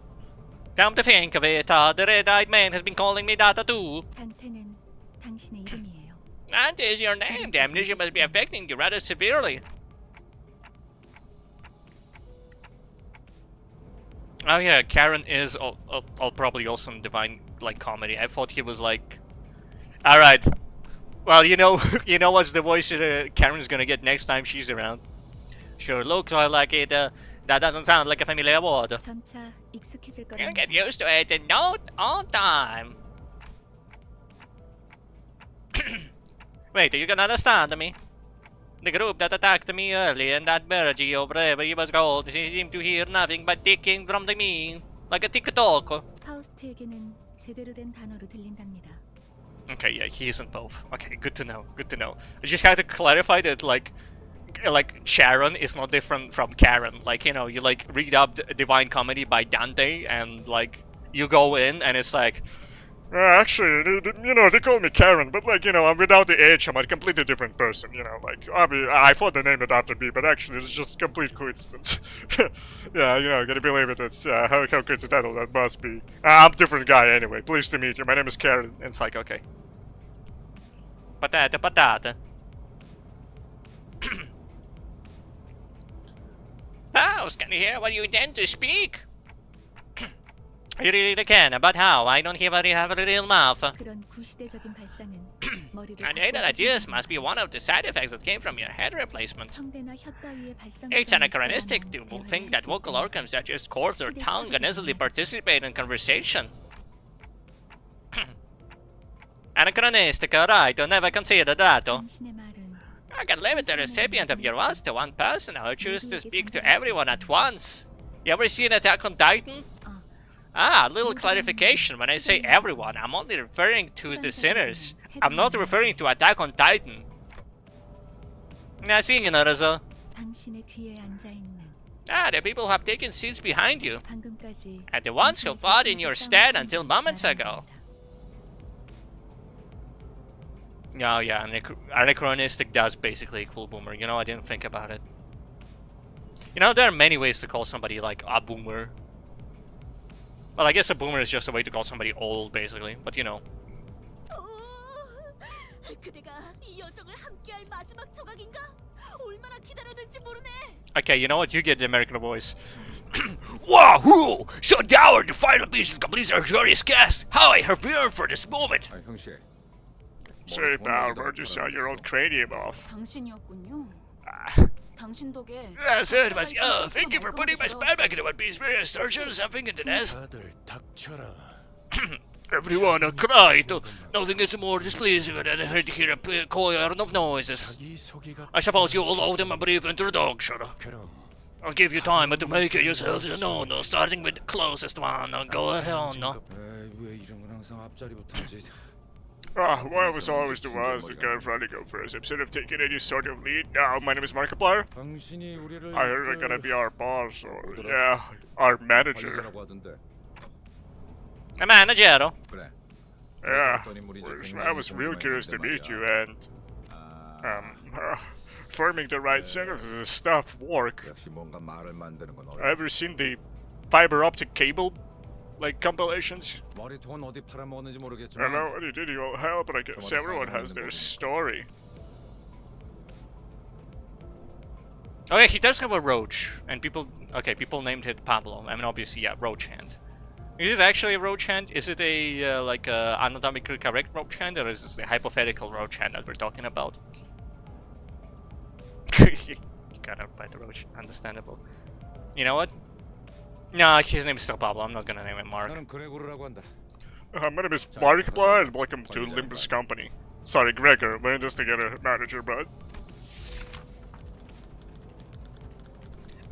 Come to think of it, the red-eyed man has been calling me that too. 단테는 당신의 이름이에요. That is your name. The amnesia must be affecting you rather severely. Oh yeah, Karen is probably also in Divine like comedy. I thought he was like, all right. Well, you know, you know what's the voice Karen's gonna get next time she's around. Sure looks like it. That doesn't sound like a familiar word. 점차 익숙해질 You'll get 거랍니다. used to it in no time. Wait, are you gonna understand me? The group that attacked me early in that Bergy or wherever he was called, he seemed to hear nothing but ticking from the me, like a tick-tock. 파우스트에게는 제대로 된 단어로 들린답니다. Okay, yeah, he isn't both. Okay, good to know, good to know. I just had to clarify that, like Sharon is not different from Karen. Like, you know, you like read up Divine Comedy by Dante and like you go in and it's like, Actually, you know, they call me Karen, but like, you know, I'm without the H, I'm a completely different person, you know, like, I thought they named it after me, but actually it's just complete coincidence. Yeah, you know, gotta believe it, it's, how coincidental that must be. I'm a different guy anyway, pleased to meet you, my name is Karen. and it's like, okay. Patata. Faust, can you hear what you intend to speak? I really can, but how? I don't have a real mouth. 그런 구시대적인 발상은 머리를 I know that this must be one of the side effects that came from your head replacement. 성대나 혀 따위의 발상. It's anachronistic to think that vocal organs such as chords or tongue can easily participate in conversation. Anachronistic, right? I never considered that. 당신의 말은 I can limit the recipient of your words to one person who chooses to speak to everyone at once. You ever seen Attack on Titan? Ah, a little clarification. When I say everyone, I'm only referring to the sinners. I'm not referring to Attack on Titan. Now, seeing another, 당신의 뒤에 앉아 있는 the people who have taken seats behind you, 방금까지 and the ones who fought in your stead until moments ago. Oh yeah, anachronistic does basically equal boomer. You know, I didn't think about it. You know, there are many ways to call somebody like a boomer. Well, I guess a boomer is just a way to call somebody old, basically. But you know. 그대가 이 여정을 함께할 마지막 조각인가? 얼마나 기다렸는지 모르네. Okay, you know what? You get the American voice. Wahoo! So dour to final piece of complete our glorious cast. How I have yearned for this moment. 아 형씨. Say, pal, where'd you sell your old cranium off? 당신이었군요. 당신 덕에. Yes, it was. Oh, thank you for putting my spine back into one piece. Maybe I start something in the nest. 다들 닥쳐라. Everyone will cry. Nothing is more displeasing than to hear a choir of noises. 자기 소개가 I suppose you will owe them a brief introduction. 그럼 I'll give you time to make yourselves known, starting with the closest one. Go ahead, no? 왜 이런 건 항상 앞자리부터 하지? Why was always the ones the girl trying to go first instead of taking any sort of lead? My name is Markiplier. 당신이 우리를 I heard they're gonna be our boss, or yeah, our manager. 관리자라고 하던데. A manager. 그래. Yeah, I was real curious to meet you, and forming the right sentences is stuff work. 역시 뭔가 말을 만드는 건 Ever seen the fiber optic cable, like compilations? 머리통은 어디 팔아먹었는지 I 모르겠지만. don't know what you did, you all help, but I guess everyone has their story. Oh yeah, he does have a roach, and people named it Pablo. I mean, obviously, yeah, roach hand. Is it actually a roach hand? Is it a like a anatomically correct roach hand, or is this a hypothetical roach hand that we're talking about? You got out by the roach, understandable. You know what? Nah, his name is still Pablo. I'm not gonna name him Mark. 나는 그레고르라고 한다. My name is Markiplier, and welcome to Limbus Company. Sorry, Gregor, we're in this together, manager, bud.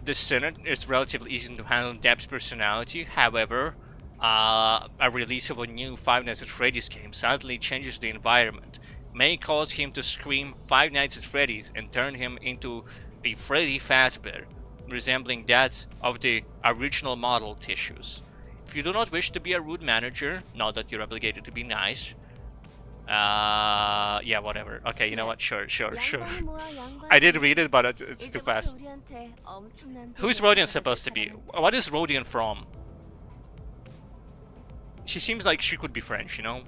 The Senate is relatively easy to handle Depp's personality. However, a release of a new Five Nights at Freddy's game suddenly changes the environment, may cause him to scream Five Nights at Freddy's and turn him into a Freddy Fazbear, resembling that of the original model tissues. If you do not wish to be a rude manager, not that you're obligated to be nice, yeah, whatever. Okay, you know what? Sure. I did read it, but it's too fast. Who's Rodian supposed to be? What is Rodian from? She seems like she could be French, you know?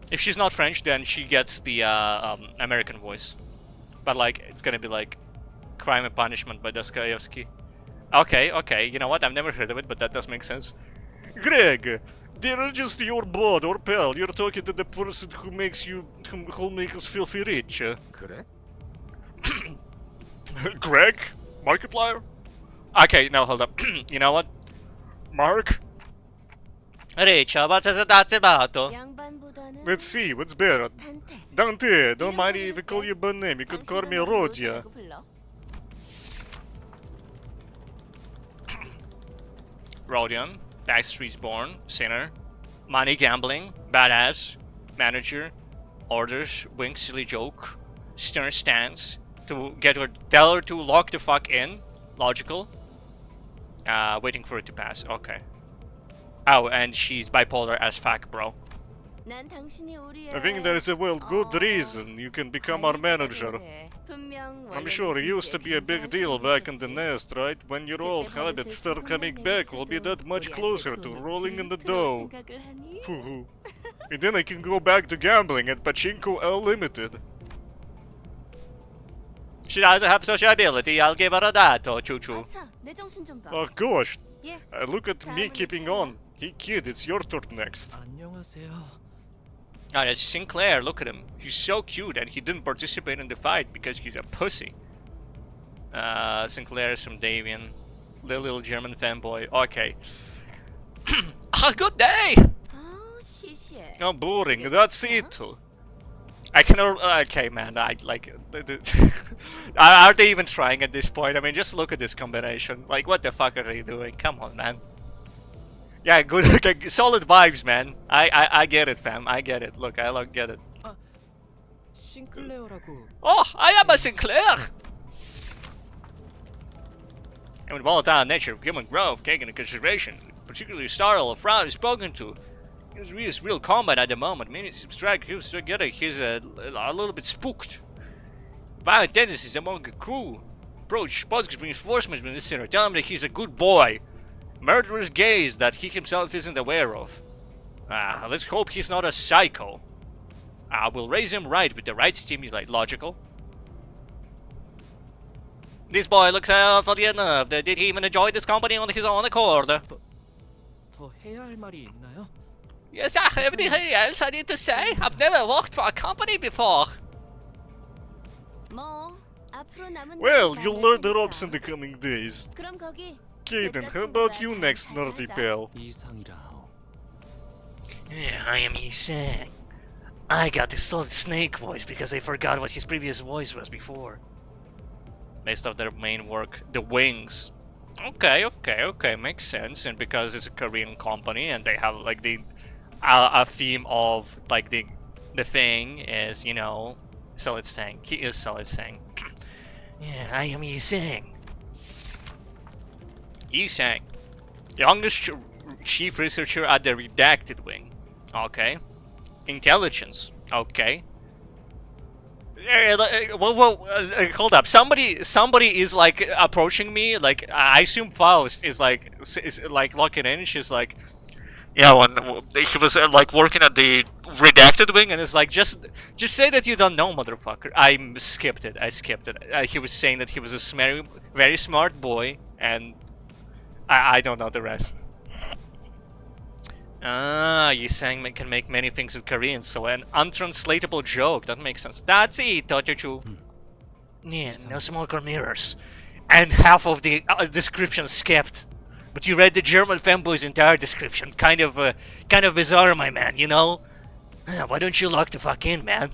If she's not French, then she gets the American voice. But like, it's gonna be like Crime and Punishment by Dostoevsky. Okay, you know what? I've never heard of it, but that does make sense. Greg! They're just your blood or pal. You're talking to the person who makes you, who makes us filthy rich. 그래? Greg? Markiplier? Okay, now hold up. You know what? Mark? Rich, what is that about? 양반보다는 Let's see, what's better? Dante, don't mind if I call you by name. You could call me Rodia. Rodion, Backstreet's Born, Sinner, Money Gambling, Badass, Manager, Orders, Wink Silly Joke, Stern Stance, to get her, tell her to lock the fuck in, logical, waiting for it to pass, okay. Oh, and she's bipolar as fuck, bro. I think there is a good reason you can become our manager. I'm sure it used to be a big deal back in the nest, right? When your old habits start coming back, we'll be that much closer to rolling in the dough. And then I can go back to gambling at Pachinko Unlimited. She doesn't have sociability, I'll give her a dato, choo-choo. Oh gosh, look at me keeping on. Hey kid, it's your turn next. 안녕하세요. Oh, that's Sinclair, look at him. He's so cute and he didn't participate in the fight because he's a pussy. Sinclair is from Davian. The little German fanboy. Okay. A good day! Oh, boring, that's it. I can... Okay, man, I like... Are they even trying at this point? I mean, just look at this combination. Like, what the fuck are they doing? Come on, man. Yeah, good, okay, solid vibes, man. I get it, fam. I get it. Look, I get it. 싱클레어라고. Oh, I am a Sinclair! And with volatile nature of human growth taken into consideration, particularly style of Frown is spoken to, his real combat at the moment, meaning to strike together, he's a little bit spooked. Violent tendencies among the crew, approach. Positive reinforcement in this center. Tell him that he's a good boy. Murderous gaze that he himself isn't aware of. Let's hope he's not a psycho. We'll raise him right with the right stimuli. Logical. This boy looks healthy enough. Did he even enjoy this company on his own accord? 더 해야 할 말이 있나요? Yes, I have anything else I need to say? I've never worked for a company before. 뭐 앞으로 남은 Well, 날은 you'll learn the 남았으니까. ropes in the coming days. 그럼 거기 Kaden, how about you next, nerdy pal? 이상이라. Yeah, I am Isang. I got the solid snake voice because I forgot what his previous voice was before. Based off their main work, the Wings. Okay, makes sense. And because it's a Korean company and they have like the a theme of like the thing is, you know, Solid Sang. He is Solid Sang. Yeah, I am Isang. Isang, youngest chief researcher at the Redacted Wing. Okay. Intelligence. Okay. Hold up. Somebody is like approaching me. Like I assume Faust is like looking in. She's like, yeah, when he was like working at the Redacted Wing, and it's like just say that you don't know, motherfucker. I skipped it. He was saying that he was a very smart boy, and I don't know the rest. You saying can make many things in Korean, so an untranslatable joke. That makes sense. That's it, Tojochu. Yeah, no smoke or mirrors. And half of the description skipped. But you read the German fanboy's entire description. Kind of bizarre, my man, you know? Why don't you lock the fuck in, man?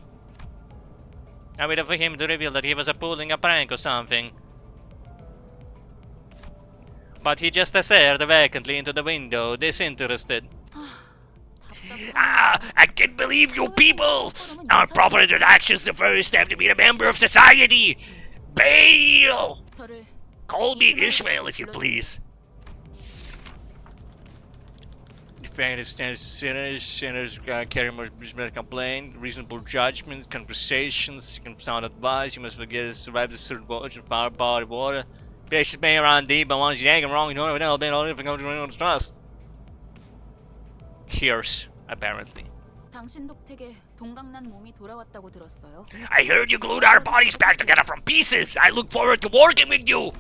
I waited for him to reveal that he was pulling a prank or something. But he just stared vacantly into the window, disinterested. I can't believe you people! Our proper introduction's the first step to being a member of society! Bail! 저를 Call me Ishmael if you please. Definitive standards to sinners carry more complaint, reasonable judgments, conversations, sound advice, you must forget to survive the certain voltage and fire, body, water. Patience may run deep, but once you hang wrong, you know what else, all different comes to trust. Here's, apparently. 당신 덕택에 동강난 몸이 돌아왔다고 들었어요. I heard you glued our bodies back together from pieces! I look forward to working with you!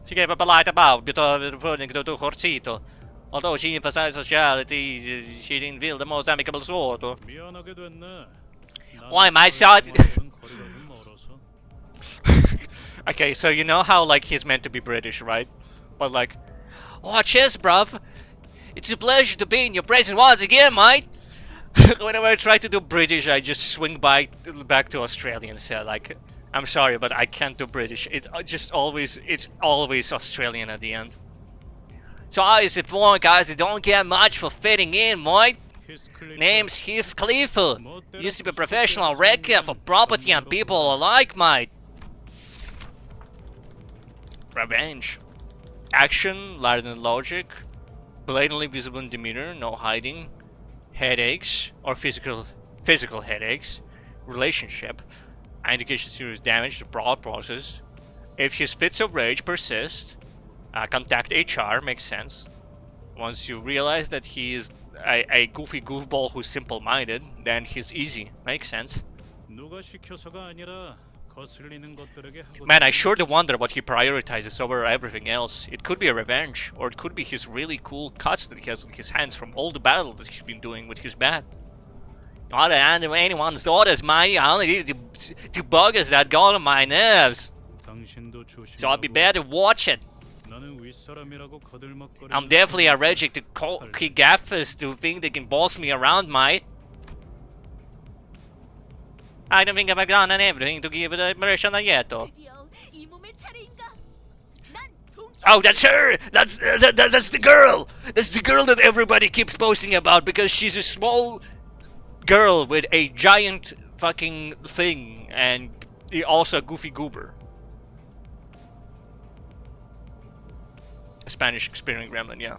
Sige, papalite about referring to Jorcito. Although she emphasized sociality, she didn't feel the most amicable sort. 미안하게 됐네. Why, my side? 거리가 좀 멀어서. Okay, so you know how like he's meant to be British, right? But like, oh cheers, bruv. It's a pleasure to be in your presence once again, mate. Whenever I try to do British, I just swing back to Australian and say like, I'm sorry, but I can't do British. It's always Australian at the end. So how is it for guys that don't get much for fitting in, mate? Name's Heathcliff. Used to be a professional wrecker for property and people alike, mate. Revenge. Action, lighter than logic. Blatantly visible in demeanor, no hiding. Headaches, or physical headaches. Relationship. Indication of serious damage to broad process. If his fits of rage persist, contact HR, makes sense. Once you realize that he is a goofy goofball who's simple-minded, then he's easy, makes sense. 누가 시켜서가 아니라 거슬리는 것들에게 하고. Man, I sure do wonder what he prioritizes over everything else. It could be a revenge, or it could be his really cool cuts that he has in his hands from all the battle that he's been doing with his bat. Not anyone's orders, mate. I only need to buggers that got on my nerves. 당신도 조심하고. So I'll be better watch it. 나는 윗사람이라고 거들먹거리는. I'm definitely allergic to key gaffers to think they can boss me around, mate. I don't think I've done everything to give it admiration yet, though. 드디어 이 몸의 차례인가? 난 Oh, that's her! That's the girl! That's the girl that everybody keeps posting about because she's a small girl with a giant fucking thing and also a goofy goober. A Spanish experienced gremlin, yeah.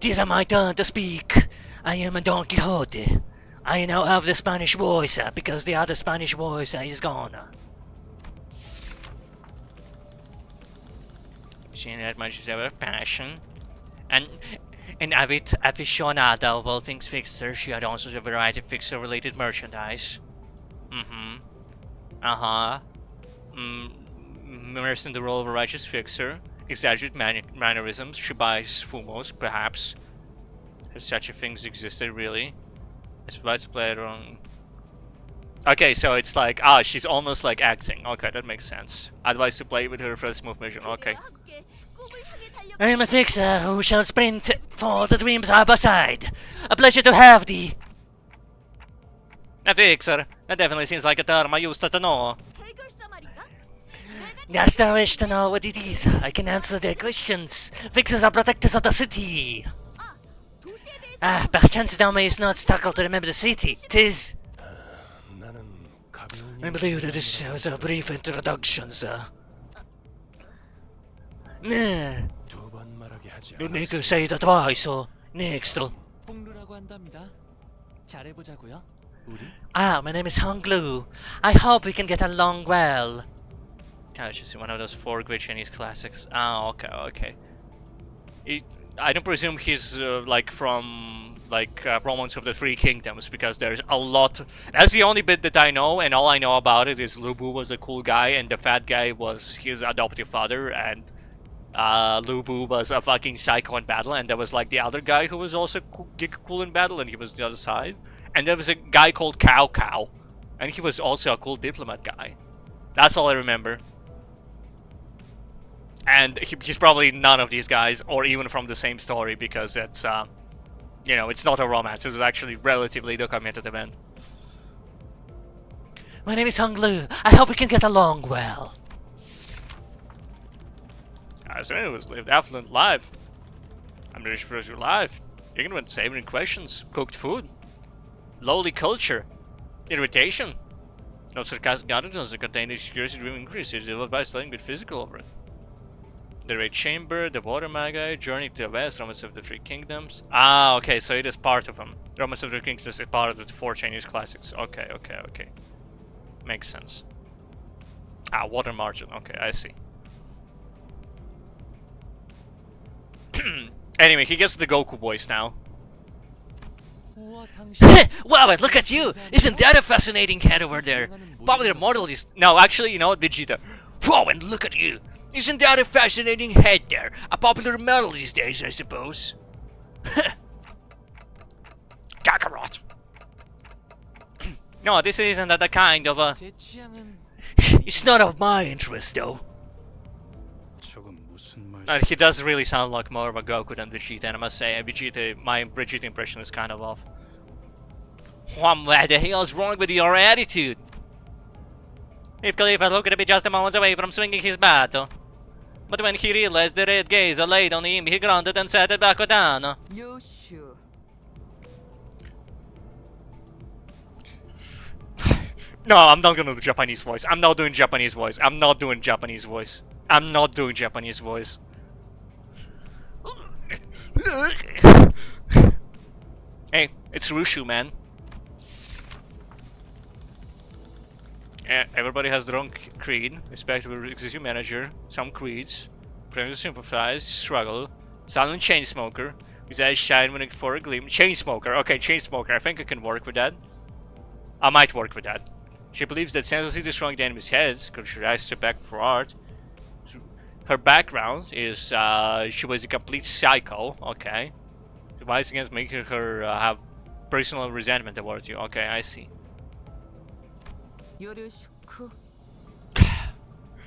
Tis my turn to speak. I am a Don Quixote. I now have the Spanish voice because the other Spanish voice is gone. She had much of passion. And an avid aficionada of all things fixer, she had also a variety of fixer-related merchandise. Immersed in the role of a righteous fixer, exaggerated mannerisms, she buys fumos, perhaps. If such a things existed, really. It's provides player on. Okay, so it's like, she's almost like acting. Okay, that makes sense. Advice to play with her first move mission. Okay. I am a fixer who shall sprint for the dreams are beside. A pleasure to have thee. A fixer? That definitely seems like a term I used to know. Dost thou wish to know what it is? I can answer their questions. Fixers are protectors of the city. Perchance thou mayest not struggle to remember the city. 'Tis. I believe that this was a brief introduction, sir. You make her say that twice, so next. 홍루라고 한답니다. 잘해보자고요. 우리? My name is Hung Lu. I hope we can get along well. Gosh, it's one of those 4 great Chinese classics. Okay. I don't presume he's like from Romance of the Three Kingdoms, because there's a lot. That's the only bit that I know, and all I know about it is Lu Bu was a cool guy, and the fat guy was his adoptive father, and Lu Bu was a fucking psycho in battle, and there was like the other guy who was also cool in battle, and he was the other side. And there was a guy called Cao Cao, and he was also a cool diplomat guy. That's all I remember. And he's probably none of these guys, or even from the same story, because it's, you know, it's not a romance. It was actually relatively documented event. My name is Hung Lu. I hope we can get along well. So it was lived affluent life. I'm rich for your life. Ignorant, savoring questions, cooked food, lowly culture, irritation. No sarcastic attitudes that contain curiosity dream increase. It's advice telling good physical over it. The Red Chamber, the Water Magi, Journey to the West, Romance of the Three Kingdoms. Okay, so it is part of them. Romance of the Three Kingdoms is part of the 4 Chinese classics. Okay. Makes sense. Water Margin. Okay, I see. Anyway, he gets the Goku voice now. 우와, 당신. Wow, but look at you! Isn't that a fascinating head over there? Popular model is... No, actually, you know what, Vegeta? Wow, and look at you! Isn't that a fascinating head there? A popular model these days, I suppose. Kakarot! No, this isn't that kind of a... 제 취향은 It's not of my interest, though. 저건 무슨 말? He does really sound like more of a Goku than Vegeta, and I must say, my Vegeta impression is kind of off. What the hell is wrong with your attitude? If Khalifa looked to be just a moment away from swinging his battle. But when he realized the red gaze laid on him, he grunted and sat it back down. 요슈. No, I'm not gonna do Japanese voice. I'm not doing Japanese voice. Hey, it's Rushu, man. Everybody has their own creed. Respect to the executive manager. Some creeds. Friends to sympathize, struggle. Silent chain smoker. His eyes shine when it for a gleam. Chain smoker. Okay, chain smoker. I think I can work with that. I might work with that. She believes that senselessly destroying the enemy's heads could she rise to back for art. Her background is she was a complete psycho. Okay. Advice against making her have personal resentment towards you. Okay, I see. 요르슈쿠.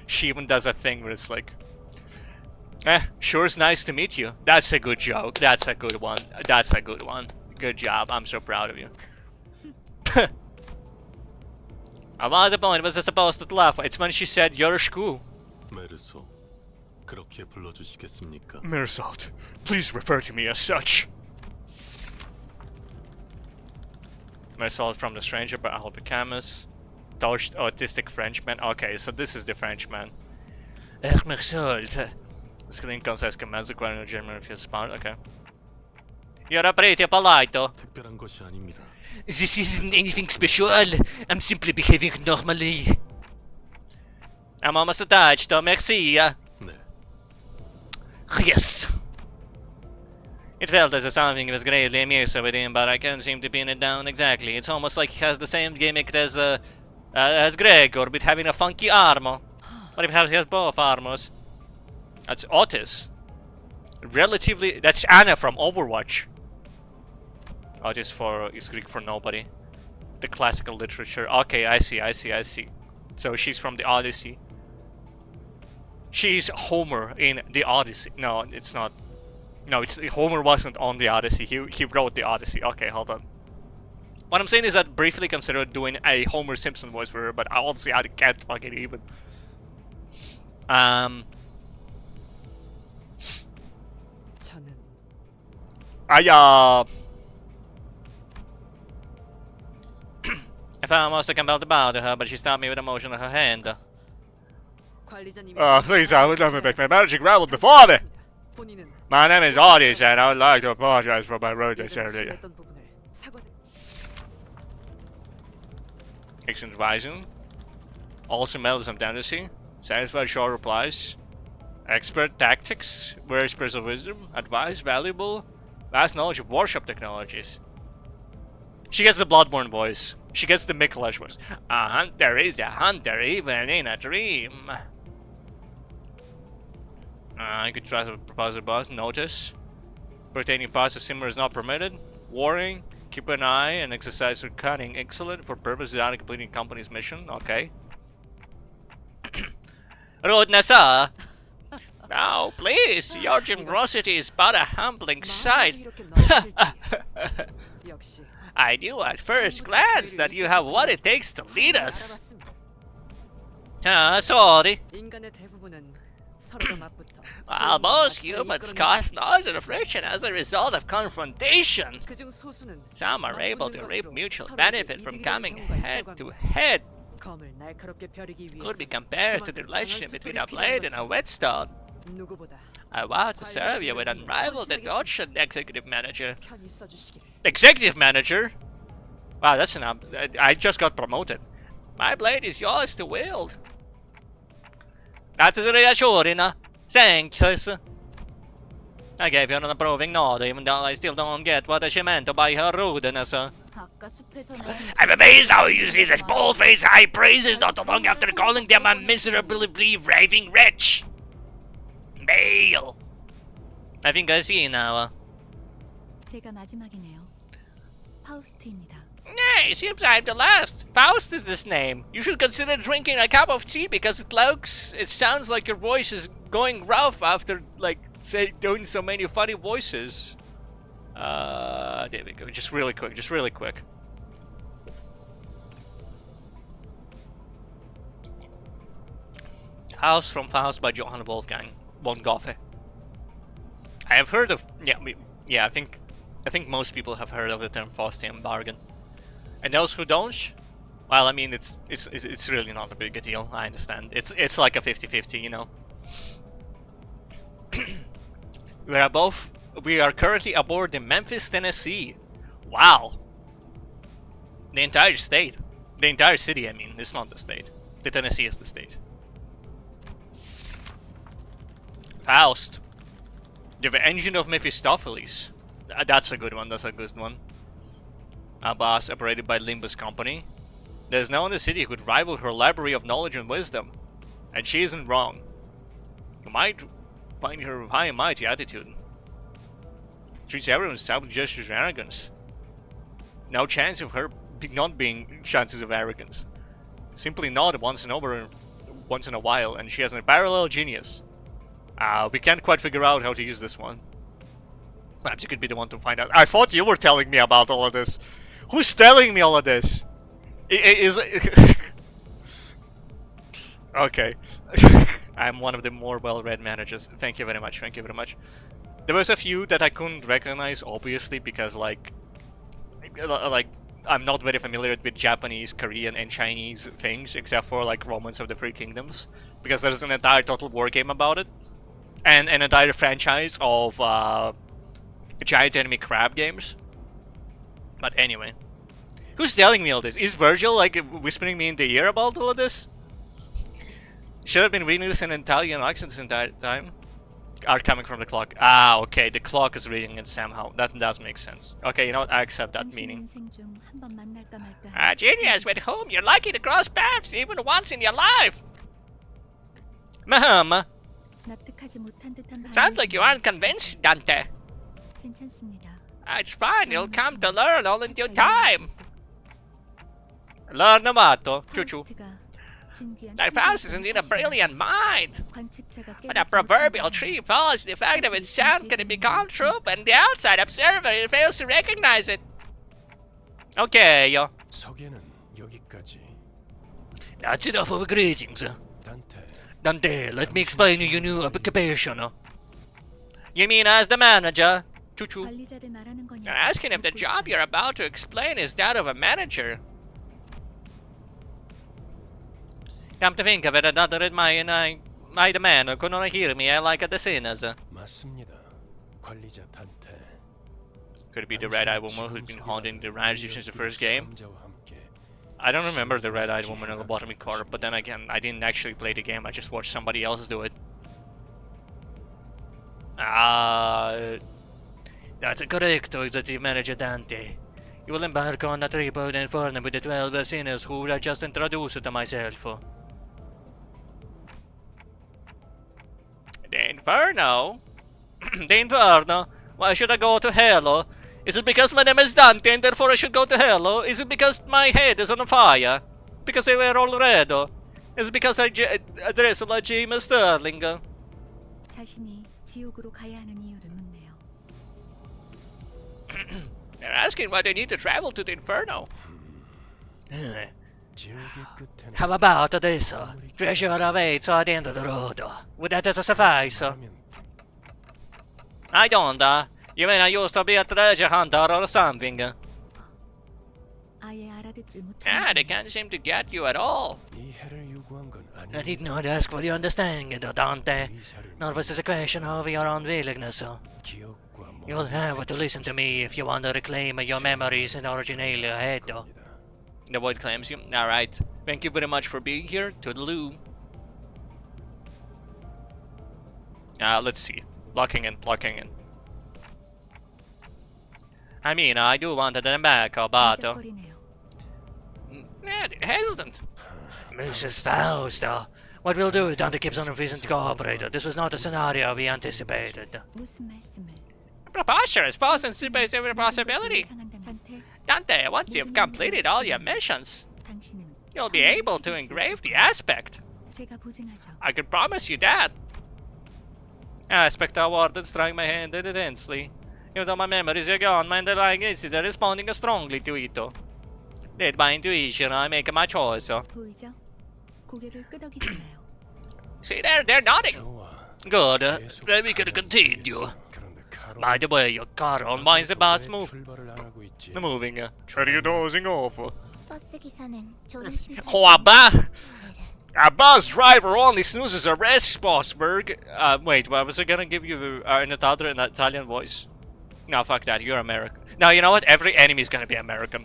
She even does a thing where it's like, sure is nice to meet you. That's a good joke. That's a good one. Good job. I'm so proud of you. I was a point. Was I supposed to laugh? It's when she said Yoroshiku. 메르소, 그렇게 불러주시겠습니까? Mersalt, please refer to me as such. Mersalt from the stranger by Albert Camus. Dodged autistic Frenchman. Okay, so this is the Frenchman. Mersalt. Screen consists commands requiring a German if you're smart. Okay. You're a pretty polite, though. 특별한 것이 아닙니다. This isn't anything special. I'm simply behaving normally. I'm almost attached, though. Merci. 네, Yes! It felt as if something was greatly amused with him, but I can't seem to pin it down exactly. It's almost like he has the same gimmick as Gregor, with having a funky armor. Or perhaps he has both armors. That's Otis. Relatively, that's Anna from Overwatch. Otis is Greek for nobody. The classical literature. Okay, I see. So she's from the Odyssey. She's Homer in the Odyssey. No, it's not. No, Homer wasn't on the Odyssey. He wrote the Odyssey. Okay, hold on. What I'm saying is that briefly considered doing a Homer Simpson voice for her, but honestly I can't fucking even. 저는 I found most compelled to bow to her, but she stopped me with a motion of her hand. 관리자님이 Please, I would love to make my magic ravel before me. 본인은 My name is Otis, and I would like to apologize for my road 예전에 earlier. 심했던 부분을 사과드. Excellent rising. Also meddlesome tendency. Satisfied short replies. Expert tactics. Whispers of wisdom. Advice. Valuable. Vast knowledge of workshop technologies. She gets the Bloodborne voice. She gets the Mikolash voice. A hunter is a hunter even in a dream. You could try to propose a boss. Notice. Pertaining parts of Simmer is not permitted. Warning. Keep an eye and exercise her cunning. Excellent for purposes without completing company's mission. Okay. Rudeness, sir. Now, please. Your generosity is but a humbling sight. 이렇게 넓힐 줄이야. 역시 I knew at first glance that you have what it takes to lead us. 알아봤습니다. Sorry. 인간의 대부분은 서로가 맞붙어. While most humans cause noise and friction as a result of confrontation, 그중 소수는 some are able to reap 맞붙는 mutual 것으로 benefit 서로에게 from 이득이 coming 되는 경우가 head 있다고 to 합니다. head. 검을 날카롭게 펴리기 Could be 위해서 compared to the relationship between a blade and a whetstone. 누구보다 I vow to serve you with unrivaled devotion, Executive Manager. 편히 써주시기를. Executive Manager? Wow, that's an I just got promoted. My blade is yours to wield. That's reassuring. Thanks. I gave you an approving nod, even though I still don't get what she meant by her rudeness. 아까 숲에서는 I'm amazed how you use this bold-faced high praises not long after calling them a miserably raving wretch. Male. I think I see now. 제가 마지막이네요. 파우스트입니다. Nay, seems I'm the last. Faust is this name. You should consider drinking a cup of tea because it sounds like your voice is going rough after, like, say, doing so many funny voices. There we go. Just really quick. House from Faust by Johann Wolfgang von Goethe. I have heard of, I think most people have heard of the term Faustian bargain. And those who don't, well, I mean, it's really not a big a deal. I understand. It's like a 50-50, you know. We are currently aboard the Memphis, Tennessee. Wow. The entire state. The entire city, I mean. It's not the state. The Tennessee is the state. Faust. The engine of Mephistopheles. That's a good one. That's a good one. A boss operated by Limbus company. There's no one in the city who could rival her library of knowledge and wisdom. And she isn't wrong. You might find her high and mighty attitude. Treats everyone with gestures of arrogance. No chance of her not being chances of arrogance. Simply not once in a while, and she has a parallel genius. We can't quite figure out how to use this one. Perhaps you could be the one to find out. I thought you were telling me about all of this. Who's telling me all of this? Okay. I'm one of the more well-read managers. Thank you very much. Thank you very much. There was a few that I couldn't recognize, obviously, because like I'm not very familiar with Japanese, Korean, and Chinese things, except for like Romance of the Three Kingdoms, because there's an entire Total War game about it, and an entire franchise of Giant Enemy Crab games. But anyway, who's telling me all this? Is Virgil like whispering me in the ear about all of this? Should have been reading this in Italian accent this entire time. are coming from the clock. Ah, okay, the clock is reading it somehow. That does make sense. Okay, you know what? I accept that 당신 meaning. 인생 중 한 번 만날까 말까. A genius with whom you're lucky to cross paths even once in your life. 납득하지 못한 듯한 Sounds like you aren't convinced, Dante. 괜찮습니다. It's fine, you'll come to learn all in due time. Learn about Chuchu. That Faust is indeed a brilliant mind. But a proverbial tree follows the fact of its sound can become true, but the outside observer fails to recognize it. Okay, yo. 소개는 여기까지. That's enough of greetings. Dante, let me explain your new occupation. You mean as the manager? Chuchu. 관리자를 말하는 거냐? You're asking if the job you're about to explain is that of a manager. Come to think of it, I don't admire the man who could not hear me. I like the sinners. 맞습니다. 관리자 단테. Could it be the red-eyed woman who's been haunting the ranch since the first game? I don't remember the red-eyed woman in the bottom corner, but then again, I didn't actually play the game. I just watched somebody else do it. That's correct, Executive Manager Dante. You will embark on a trip out in Inferno with the 12 sinners who I just introduced to myself. The Inferno? The Inferno? Why should I go to hell? Is it because my name is Dante and therefore I should go to hell? Is it because my head is on fire? Because I wear all red? Is it because I dress like James Sterling? 자신이 지옥으로 가야 하는 이유를 묻네요. They're asking why they need to travel to the Inferno. How about this? Treasure awaits at the end of the road. Would that suffice? I don't. You mean I used to be a treasure hunter or something? 아예 알아듣질 Ah, they 못하는 can't seem to get you at all. 이해를 요구한 건 아니. I did not ask for your understanding, Dante. Nor was it a question of your unwillingness. 기억과 You'll have to listen to me if you want to reclaim your memories and original head. The void claims you. Alright. Thank you very much for being here. Toodaloo. Let's see. Locking in. I mean, I do want them back, but... 거리네요. hesitant. Mrs. Faust, what we'll do is Dante keeps on refusing to cooperate. This was not a scenario we anticipated. 무슨 말씀을? Preposterous. Faust anticipates every possibility. 상한다면 Dante, once you've completed all your missions, 당신은 you'll be able to engrave the aspect. 제가 보증하죠. I can promise you that. Aspect awarded struck my hand intensely. Even though my memories are gone, my underlying instinct is responding strongly to it. Led by intuition, I make my choice. 보이죠? 고개를 끄덕이잖아요. See there, they're nodding. 좋아. Good. Then we can continue. 그런데 카로 By the way, your car on mine's the bus move. 출발을 안 하고 있지. Moving. Where are you dozing off? 버스 기사는 졸음심 A bus driver only snoozes a rest, Bossberg. Wait, what was I gonna give you an Italian voice? No, fuck that, you're American. Now, you know what? Every enemy is gonna be American.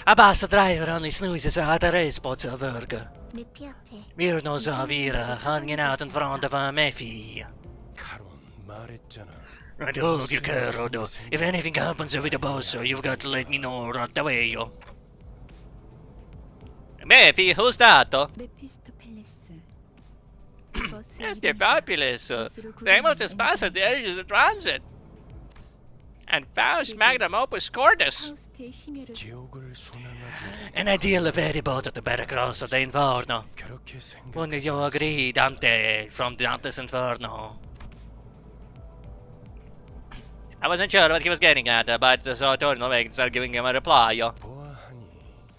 A bus driver only snoozes at a race, Bossberg. 매피 앞에 We're no Zavira hanging out in front of a Mephi. 카론 말했잖아. I told you, Carrot, if anything happens with the boss, you've got to let me know right away. Mephi, who's that? 메피스토 팰리스. Yes, they're fabulous. They must have passed the edges of transit. And Faust Magnum Opus Cordis. 파우스트의 심혈을 지옥을 순항하기. An ideal ferry boat to better cross the Inferno. 그렇게 생각. Wouldn't you agree, Dante, from Dante's Inferno? I wasn't sure what he was getting at, but so I told him to start giving him a reply. 보아하니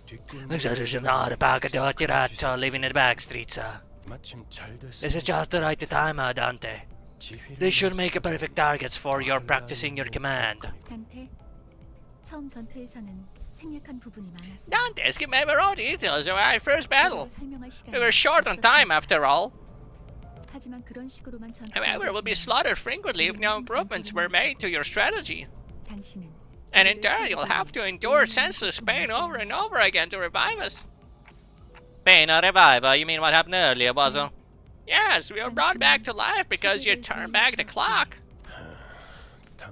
뒷골. Looks like there's another pack of dirty rats living in the back streets. 마침 잘 됐어. This is just the right time, Dante. They should make a perfect targets for your practicing your command. 단테. 처음 전투에서는 생략한 부분이 많았어. Dante, skip me raw details of our first battle. 설명할 시간이 We were short on 없었어. time after all. 하지만 그런 식으로만 전투. However, we'll be slaughtered frequently if no improvements were made to your strategy. 당신은 And in turn, you'll have to endure senseless pain over and over again to revive us. Pain or revive? You mean what happened earlier, Bozo? Yes, we were brought back to life because you turned back the clock.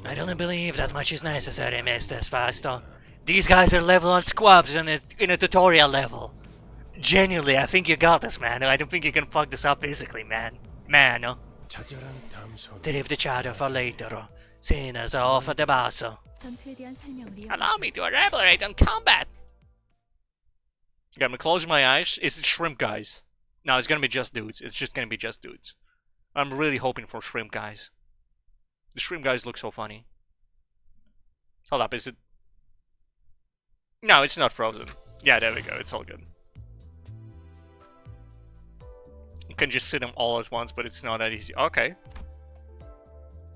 I don't believe that much is necessary, Mr. Spasto. These guys are level on squabs in a tutorial level. Genuinely, I think you got this, man. I don't think you can fuck this up physically, man. Man, no? 자잘한 담소. Leave the chatter for later. Seeing us off at the basso. 전투에 대한 설명을 Allow me to elaborate on combat. I'm gonna close my eyes. Is it shrimp guys? No, it's gonna be just dudes. It's just gonna be just dudes. I'm really hoping for shrimp guys. The shrimp guys look so funny. Hold up, is it? No, it's not frozen. Yeah, there we go. It's all good. You can just sit them all at once, but it's not that easy. Okay.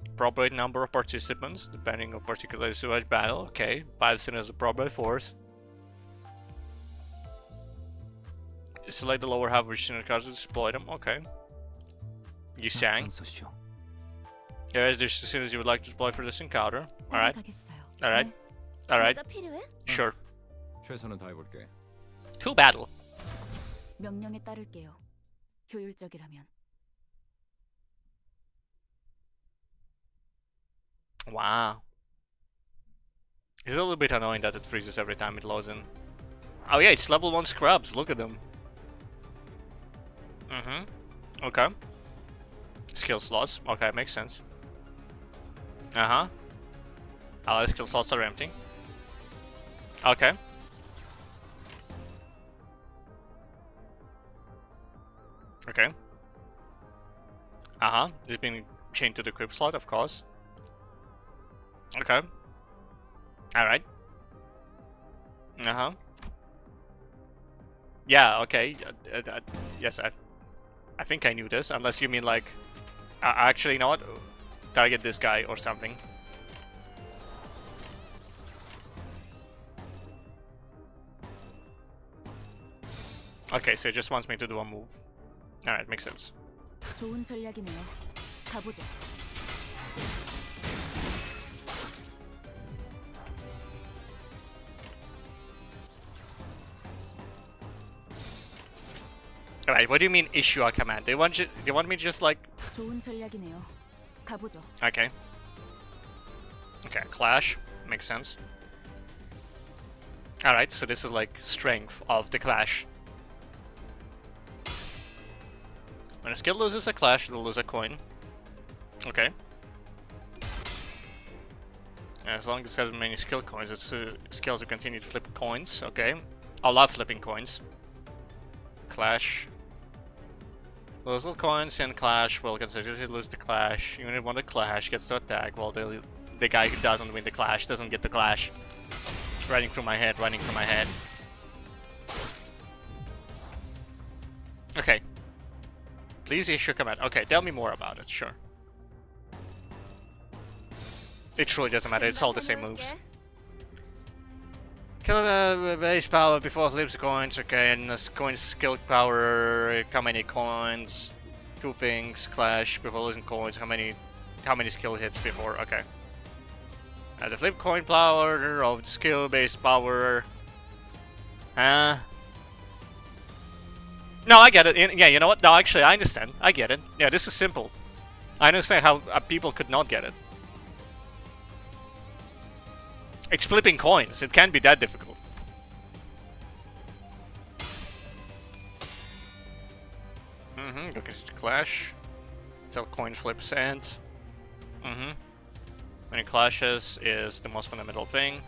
Appropriate number of participants, depending on particular suicide battle. Okay. 5 as a appropriate force. Select the lower half of your cards to deploy them. Okay. You sang. Yeah, as soon as you would like to deploy for this encounter. Alright. Alright. Alright. Sure. 최선은 다해볼게. To battle. 명령에 따를게요. 효율적이라면. Wow. It's a little bit annoying that it freezes every time it loads in. Oh yeah, it's level 1 scrubs. Look at them. Okay. Skill slots. Okay, makes sense. Allied skill slots are empty. Okay. Okay. It's been chained to the equip slot, of course. Okay. Alright. Yeah, okay. Yes, I think I knew this, unless you mean like... actually, you know what? Target this guy or something. Okay, so it just wants me to do a move. Alright, makes sense. 좋은 전략이네요. 가보죠. Alright, what do you mean issue a command? They want me to just like... 좋은 전략이네요. 가보죠. Okay. Okay, clash. Makes sense. Alright, so this is like strength of the clash. When a skill loses a clash, it'll lose a coin. Okay. And as long as it has many skill coins, its skills will continue to flip coins. Okay. I love flipping coins. Clash. Lose all coins and clash will consider to lose the clash. Unit won the clash gets to attack while the guy who doesn't win the clash doesn't get the clash. Running through my head, running through my head. Okay. Please issue a command. Okay, tell me more about it, sure. It truly doesn't matter, it's all the same moves. Kill base power before it flips coins, okay, and this coin skill power, how many coins, 2 things, clash before losing coins, how many skill hits before, okay. The flip coin power of the skill base power. No, I get it. Yeah, you know what? No, actually, I understand. I get it. Yeah, this is simple. I understand how people could not get it. It's flipping coins. It can't be that difficult. Okay, clash. Till coin flips end. When it clashes is the most fundamental thing.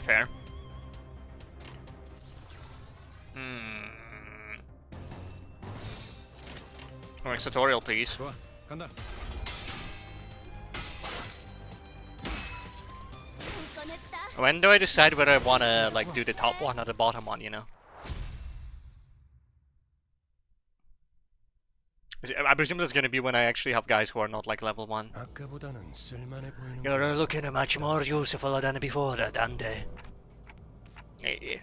Fair. Next tutorial, please. 좋아, 간다. When do I decide whether I wanna like do the top one or the bottom one, you know? I presume that's gonna be when I actually have guys who are not like level 1. 아까보다는 쓸만해 보이는. You're looking much more useful than before, Dante. Hey.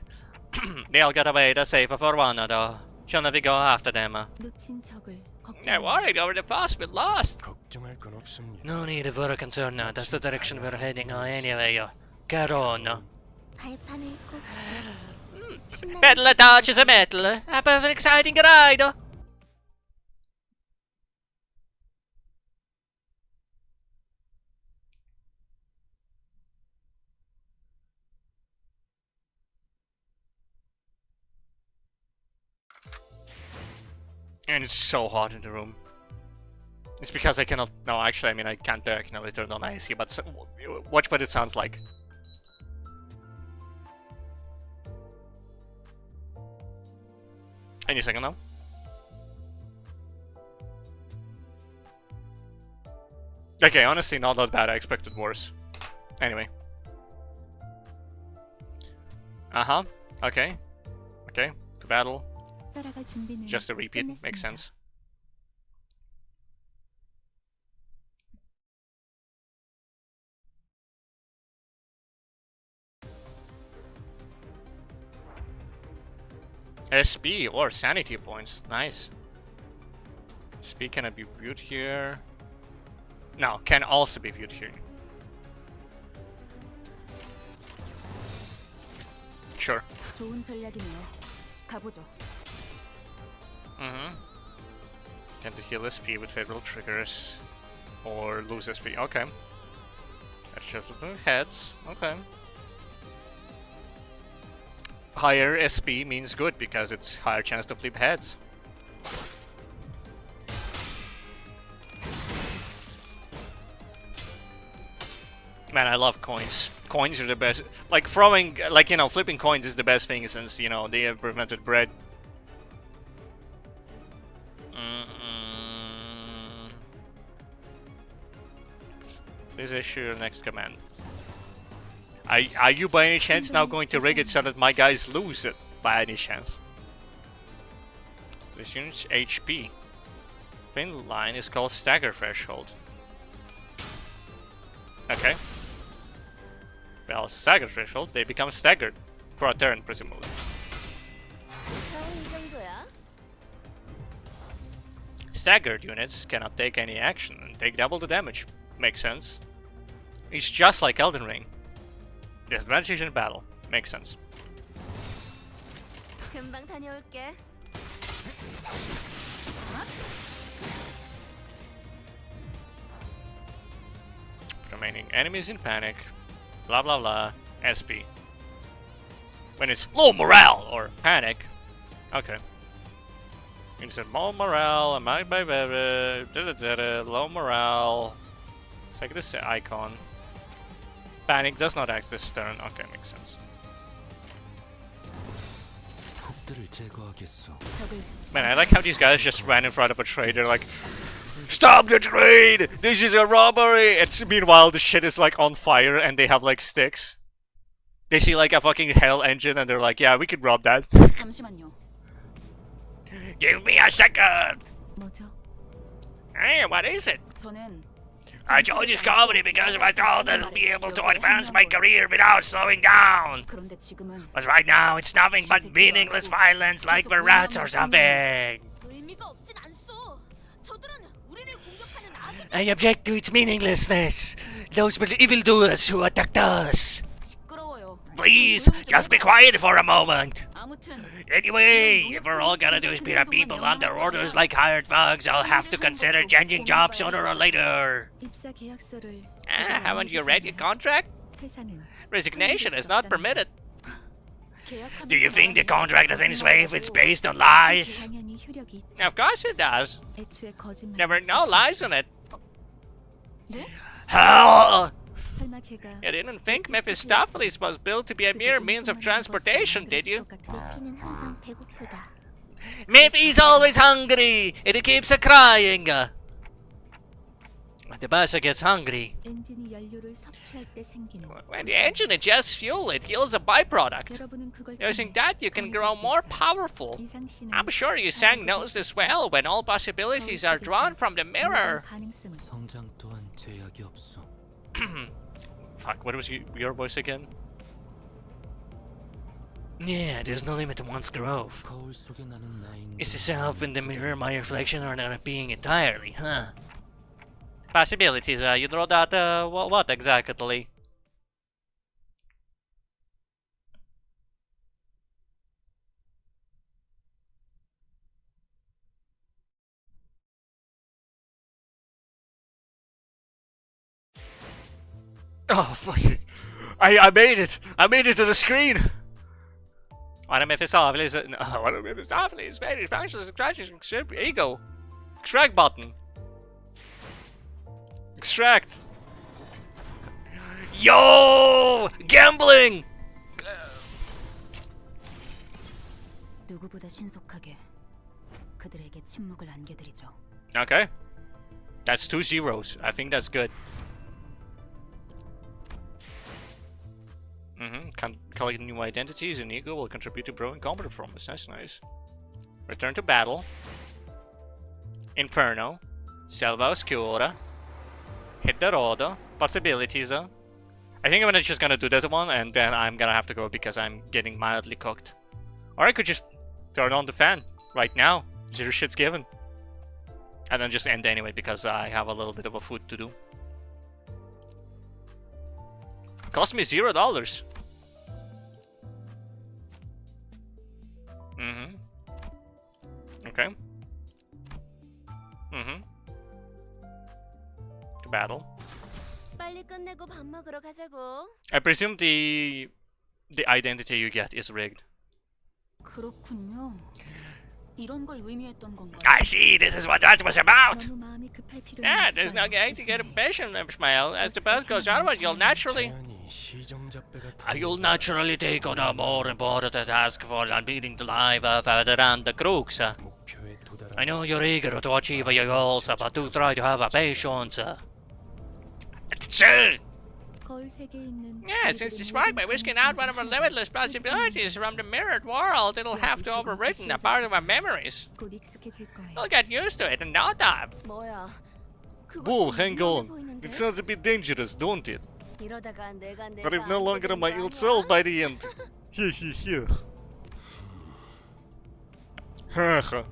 They all got away to save for one, though. Shouldn't we go after them? 놓친 적을 They're worried over the past we lost. 걱정할 건 없습니다. No need for concern now. That's the direction we're heading on anyway. Carona. 발판을 꼭 Metal touches a metal. Have an exciting ride. And it's so hot in the room. It's because I cannot... No, actually, I mean, I can't directly turn on AC, but watch what it sounds like. Any second now. Okay, honestly, not that bad. I expected worse. Anyway. Uh-huh. Okay. Okay. To battle. 따라갈 준비는 Just a repeat. 끝냈습니다. Makes sense. SP or sanity points. Nice. SP cannot be viewed here. No, can also be viewed here. Sure. 좋은 전략이네요. 가보죠. Mm-hmm. Can to heal SP with favorable triggers. Or lose SP. Okay. Let's just move heads. Okay. Higher SP means good because it's higher chance to flip heads. Man, I love coins. Coins are the best. Like throwing, like, you know, flipping coins is the best thing since, you know, they have prevented bread. Please issue your next command. Are you by any chance now going to rig it so that my guys lose it? By any chance? This unit's HP. Thin line is called stagger threshold. Okay. Well, stagger threshold, they become staggered for a turn, presumably. Staggered units cannot take any action and take double the damage. Makes sense. It's just like Elden Ring. Disadvantage in battle. Makes sense. 금방 다녀올게. Remaining enemies in panic. Blah blah blah. SP. When it's low morale or panic. Okay. It's a low morale, low morale. Take this icon. Panic does not act this turn. Okay, makes sense. Man, I like how these guys just ran in front of a trade. They're like, stop the trade! This is a robbery! It's meanwhile the shit is like on fire and they have like sticks. They see like a fucking hell engine and they're like, yeah, we could rob that. 잠시만요. Give me a second! 뭐죠? Hey, what is it? 저는 I joined this company because I thought that I'll be able to advance my career without slowing down. 그런데 지금은 But right now, it's nothing but meaningless violence like we're rats or something. 의미가 없진 않소. 저들은 우리를 공격하는 아기들. I object to its meaninglessness. Those were the evildoers who attacked us. 시끄러워요. Please, just be quiet for a moment. 아무튼 Anyway, if we're all gonna do is beat up people under orders like hired thugs, I'll have to consider changing jobs sooner or later. 입사 계약서를 Haven't you read your contract? 회사는 Resignation is not permitted. Do you think the contract has any sway if it's based on lies? 당연히 효력이 있죠. Of course it does. 애초에 거짓말. There were no lies on it. 네? Hell! 설마 제가 You didn't think Mephistopheles was built to be a mere means of transportation, did you? 피는 항상 배고프다. Miffy's always hungry! It keeps crying! The bus gets hungry. 엔진이 연료를 섭취할 때 생기는 When the engine ingests fuel, it yields a byproduct. 여러분은 그걸 Using 통해 that, you can grow 강해질 수 more 있어요. powerful. 이상 씨는 I'm sure you sang knows this well when all possibilities are drawn from the mirror. 가능성을 성장 또한 제약이 없어. Fuck, what was your voice again? Yeah, there's no limit to one's growth. 거울 속에 나는 나인. Is the self in the mirror my reflection or not being entirely, huh? Possibilities, you draw that, what exactly? Oh fuck! I made it! I made it to the screen! One of Mephistopheles, no, one of Mephistopheles, very functions, scratches, ego. Extract button. Extract. Yo! Gambling! 누구보다 신속하게 그들에게 침묵을 안겨드리죠. Okay. That's 2 zeros. I think that's good. Collecting new identities and ego will contribute to growing combat performance. That's nice. Return to battle. Inferno. Selva Oscura. Hit the road. Possibilities. I think I'm just gonna do that one and then I'm gonna have to go because I'm getting mildly cooked. Or I could just turn on the fan right now. 0 shits given. And then just end anyway because I have a little bit of a food to do. Cost me $0. Okay. To battle. 빨리 끝내고 밥 먹으러 가자고. I presume the identity you get is rigged. 그렇군요. 이런 걸 의미했던 건가요? I see, this is what that was about! 너무 마음이 급할 필요는 Yeah, there's no 없어요. getting to get a patient, Ishmael. As the best goes onward, you'll naturally... 제안이 시정잡배 같은 You'll naturally take on a more important task for unbeating the life of and the crooks. 목표에 도달한 I know you're eager to achieve your goals, but do try to have a patience. Sure! 거울 세계에 있는 Yeah, since despite by whisking out one of our limitless possibilities from the mirrored world, it'll have to overwritten a part of our memories. 곧 익숙해질 거예요. We'll get used to it in no time. 뭐야? Whoa, hang on. It sounds a bit dangerous, don't it? 이러다가 내가 But I'm no longer my old self by the end. Haha.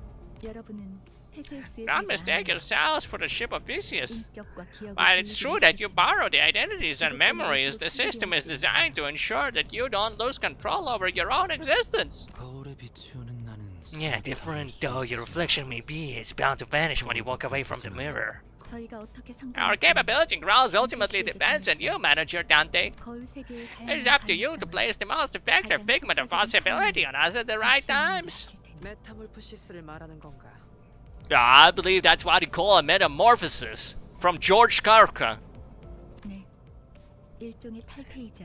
여러분은 테세우스의 Don't mistake yourselves for the ship of Theseus. 인격과 기억을 While it's true that you 분리하지. borrow the identities and memories, the system is designed to ensure that you don't lose control over your own existence. 거울에 비추는 나는 Yeah, different though your reflection may be, it's bound to vanish when you walk away from the mirror. 저희가 어떻게 Our capability growth ultimately depends on you, Manager Dante. 거울 세계의 It's up to you to place the most effective figment of possibility on us at the right times. 메타몰프시스를 말하는 건가? I believe that's what you call a metamorphosis from George Carca. 네, 일종의 탈퇴이자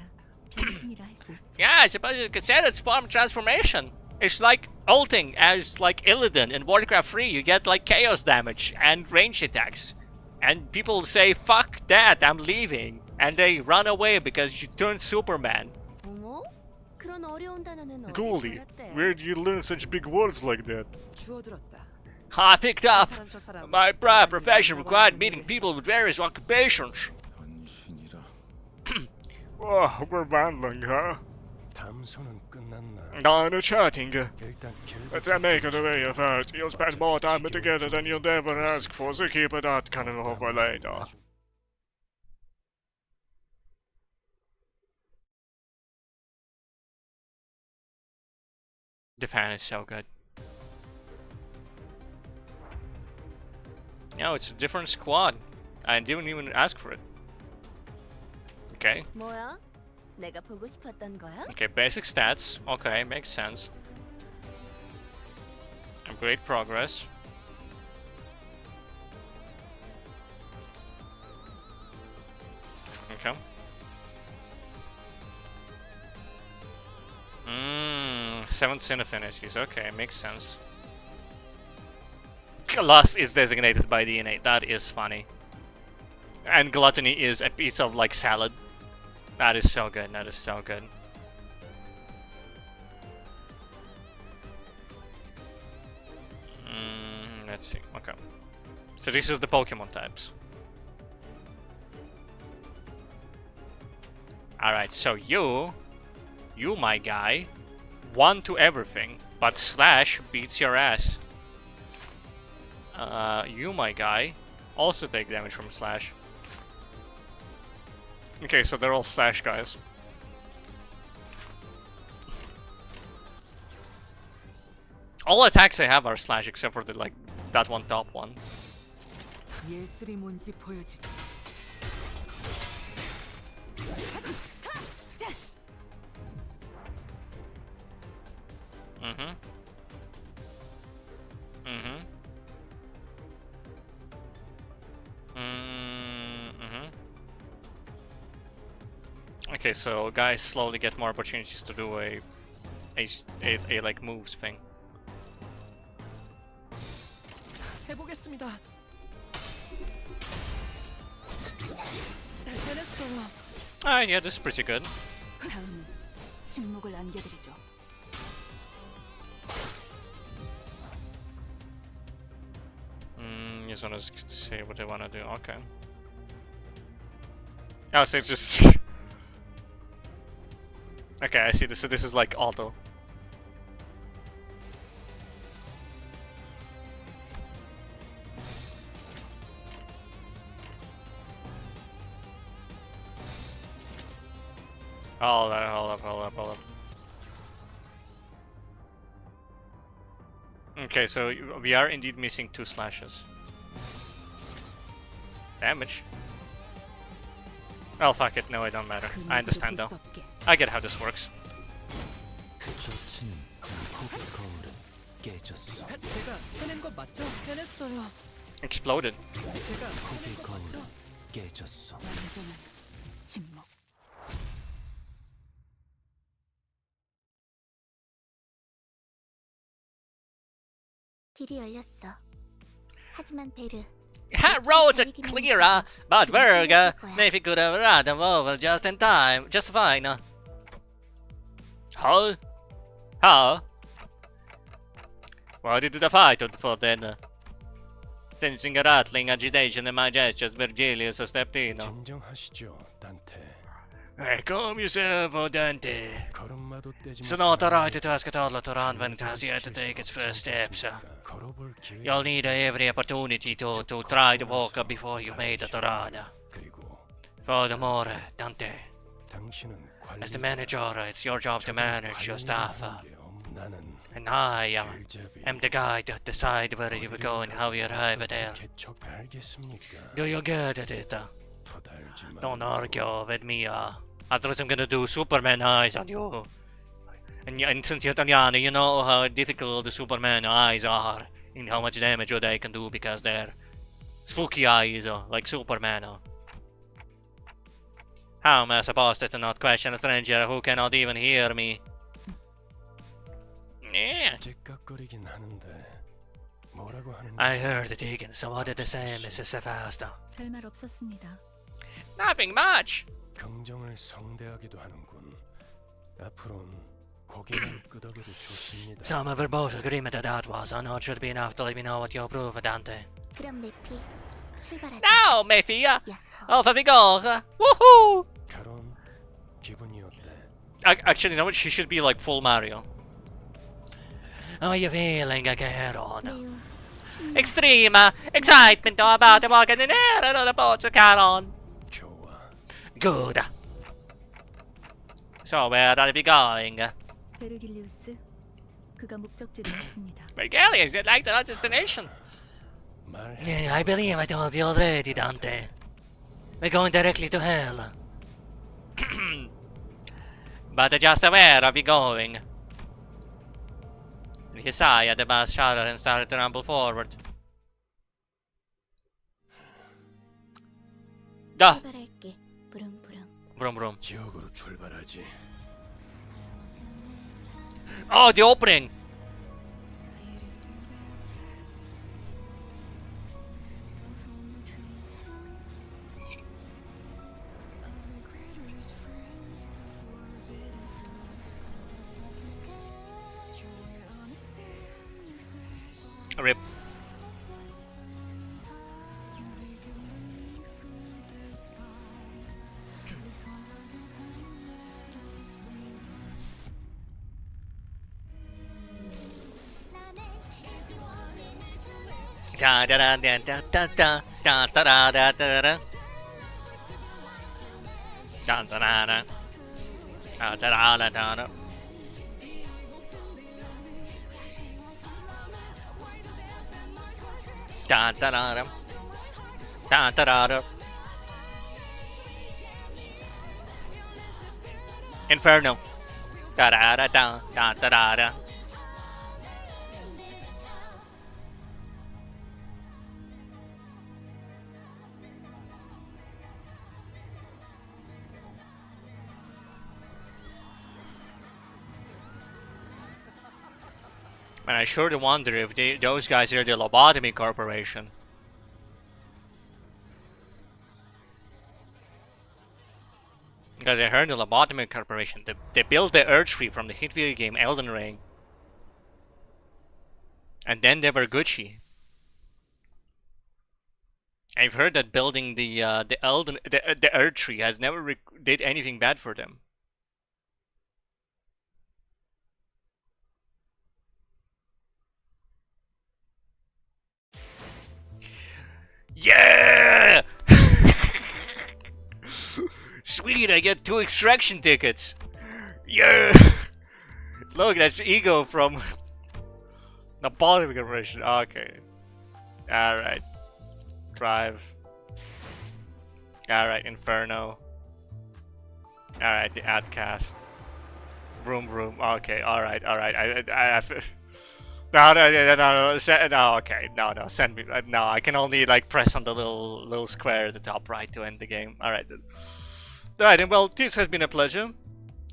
변신이라 할 수 있죠. Yeah, I suppose you could say that's form transformation. It's like ulting as like Illidan in Warcraft 3. You get like chaos damage and range attacks. And people say, fuck that, I'm leaving. And they run away because you turned Superman. 어머? 그런 어려운 단어는 어디서 Goldie, 알았대? where do you learn such big words like that? 주워들었다. I picked up. 사람 저 사람. My prior profession required meeting people with various occupations. 변신이라. Oh, we're vandling, huh? 담소는 끝났나? No chatting. 일단 Let's 결국 make it away first. You'll spend more time together than you'll ever ask for, so keep that kind of over later. The fan is so good. No, it's a different squad. I didn't even ask for it. Okay. 뭐야? 내가 보고 싶었던 거야? Okay, basic stats. Okay, makes sense. Great progress. Okay. 7 sin affinities. Okay, makes sense. Lust is designated by DNA. That is funny. And gluttony is a piece of like salad. That is so good. That is so good. Let's see. Okay. So this is the Pokemon types. Alright, so you, my guy, 1 to everything, but Slash beats your ass. You, my guy, also take damage from Slash. Okay, so they're all Slash guys. All attacks I have are Slash except for the, like, that one top one. 예술이 뭔지 보여주지. Mm-hmm. Mm-hmm. Mm-hmm. Okay, so guys slowly get more opportunities to do a like moves thing. 해보겠습니다. Alright, yeah, this is pretty good. 다음은 침묵을 안겨드리죠. You just wanna see what they wanna do. Okay. Oh, so it's just. Okay, I see this. So this is like auto. Hold up. Okay, so we are indeed missing 2 slashes. Damage. Oh, fuck it. No, it don't matter. I understand though. I get how this works. 젖은 폭의 거울은 깨졌어. 제가 해낸 거 맞죠? 해냈어요. Exploded. 제가 폭의 거울은 깨졌어. 완전한 침묵. 길이 열렸어. 하지만 베르, Roads are clearer, but Verga, maybe could have run them over just in time, just fine. Huh? How? Why did the fight for then? Sensing a rattling agitation in my gestures, Virgilius stepped in. 진정하시죠, 단테. Hey, calm yourself, oh Dante. 걸음마도 떼지 It's not alright to ask a toddler to run when it has yet to take its first steps. 걸어볼 기회. You'll need every opportunity to try to walk before you made it to run. 그리고 Furthermore, Dante, 당신은 관리. as the manager, it's your job to manage your staff. 나는 And I 길잡이. am the guy to decide where you will go and how you arrive there. 개척 알겠습니까? Do you good at it? 토달지 마. Don't argue with me. Otherwise I'm gonna do Superman eyes on you. And since you're Italiano, you know how difficult the Superman eyes are and how much damage they can do because they're spooky eyes, like Superman. How am I supposed to not question a stranger who cannot even hear me? Yeah. 째깍거리긴 하는데 뭐라고 하는지. I heard it again, so what did they say, Mrs. Sebastian? 별말 없었습니다. Nothing much. 긍정을 성대하기도 하는군. 앞으로는 고개만 끄덕여도 좋습니다. Some of our both agreement that was. I'm not sure to be enough to let me know what you approve, Dante. 그럼 메피 출발하자. Now, Mafia! 야호. Off we go! Woohoo! 결혼 기분이 어때? Actually, you know what? She should be like full Mario. How are you feeling, Caron? 매우 Extreme excitement about the walking in air and the boats, Caron. 좋아. Good. So, where are we going? 베르길리우스, 그가 목적지를 했습니다. Miguel, is it like the destination? 말해. Yeah, I believe I told you already, Dante. We're going directly to hell. But just where are we going? He sighed at the bass shuddered and started to rumble forward. Duh! 출발할게. 부릉부릉. Vroom vroom. 지옥으로 출발하지. Oh, the opening! Rip. Da da da da da da da da da da da da da. Da da da da. Da da da da da. Da da da da. Da da da da. Inferno. Da da da da da da da da. And I sure do wonder if those guys are the Lobotomy Corporation. Because I heard the Lobotomy Corporation, they built the Earth Tree from the hit video game Elden Ring. And then they were Gucci. I've heard that building the Earth Tree has never did anything bad for them. Yeah! Sweet, I get 2 extraction tickets. Yeah! Look, that's Ego from the Polymer Corporation. Okay. Alright. Drive. Alright, Inferno. Alright, the Adcast. Vroom vroom. Okay, alright. I have... No, okay, no, send me. No, I can only like press on the little square at the top right to end the game. Alright, then, well, this has been a pleasure.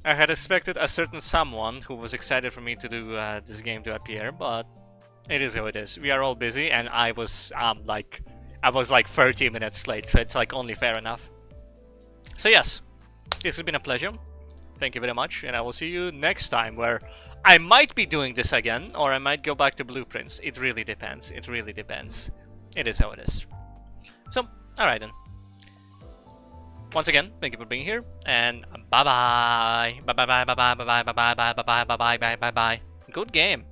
I had expected a certain someone who was excited for me to do this game to appear, but it is how it is. We are all busy, and I was like 30 minutes late, so it's like only fair enough. So yes, this has been a pleasure. Thank you very much, and I will see you next time, where I might be doing this again, or I might go back to Blueprints. It really depends. It really depends. It is how it is. So, alright then. Once again, thank you for being here, and bye bye. Bye bye bye bye bye bye bye bye bye bye bye bye bye bye bye bye. Good game.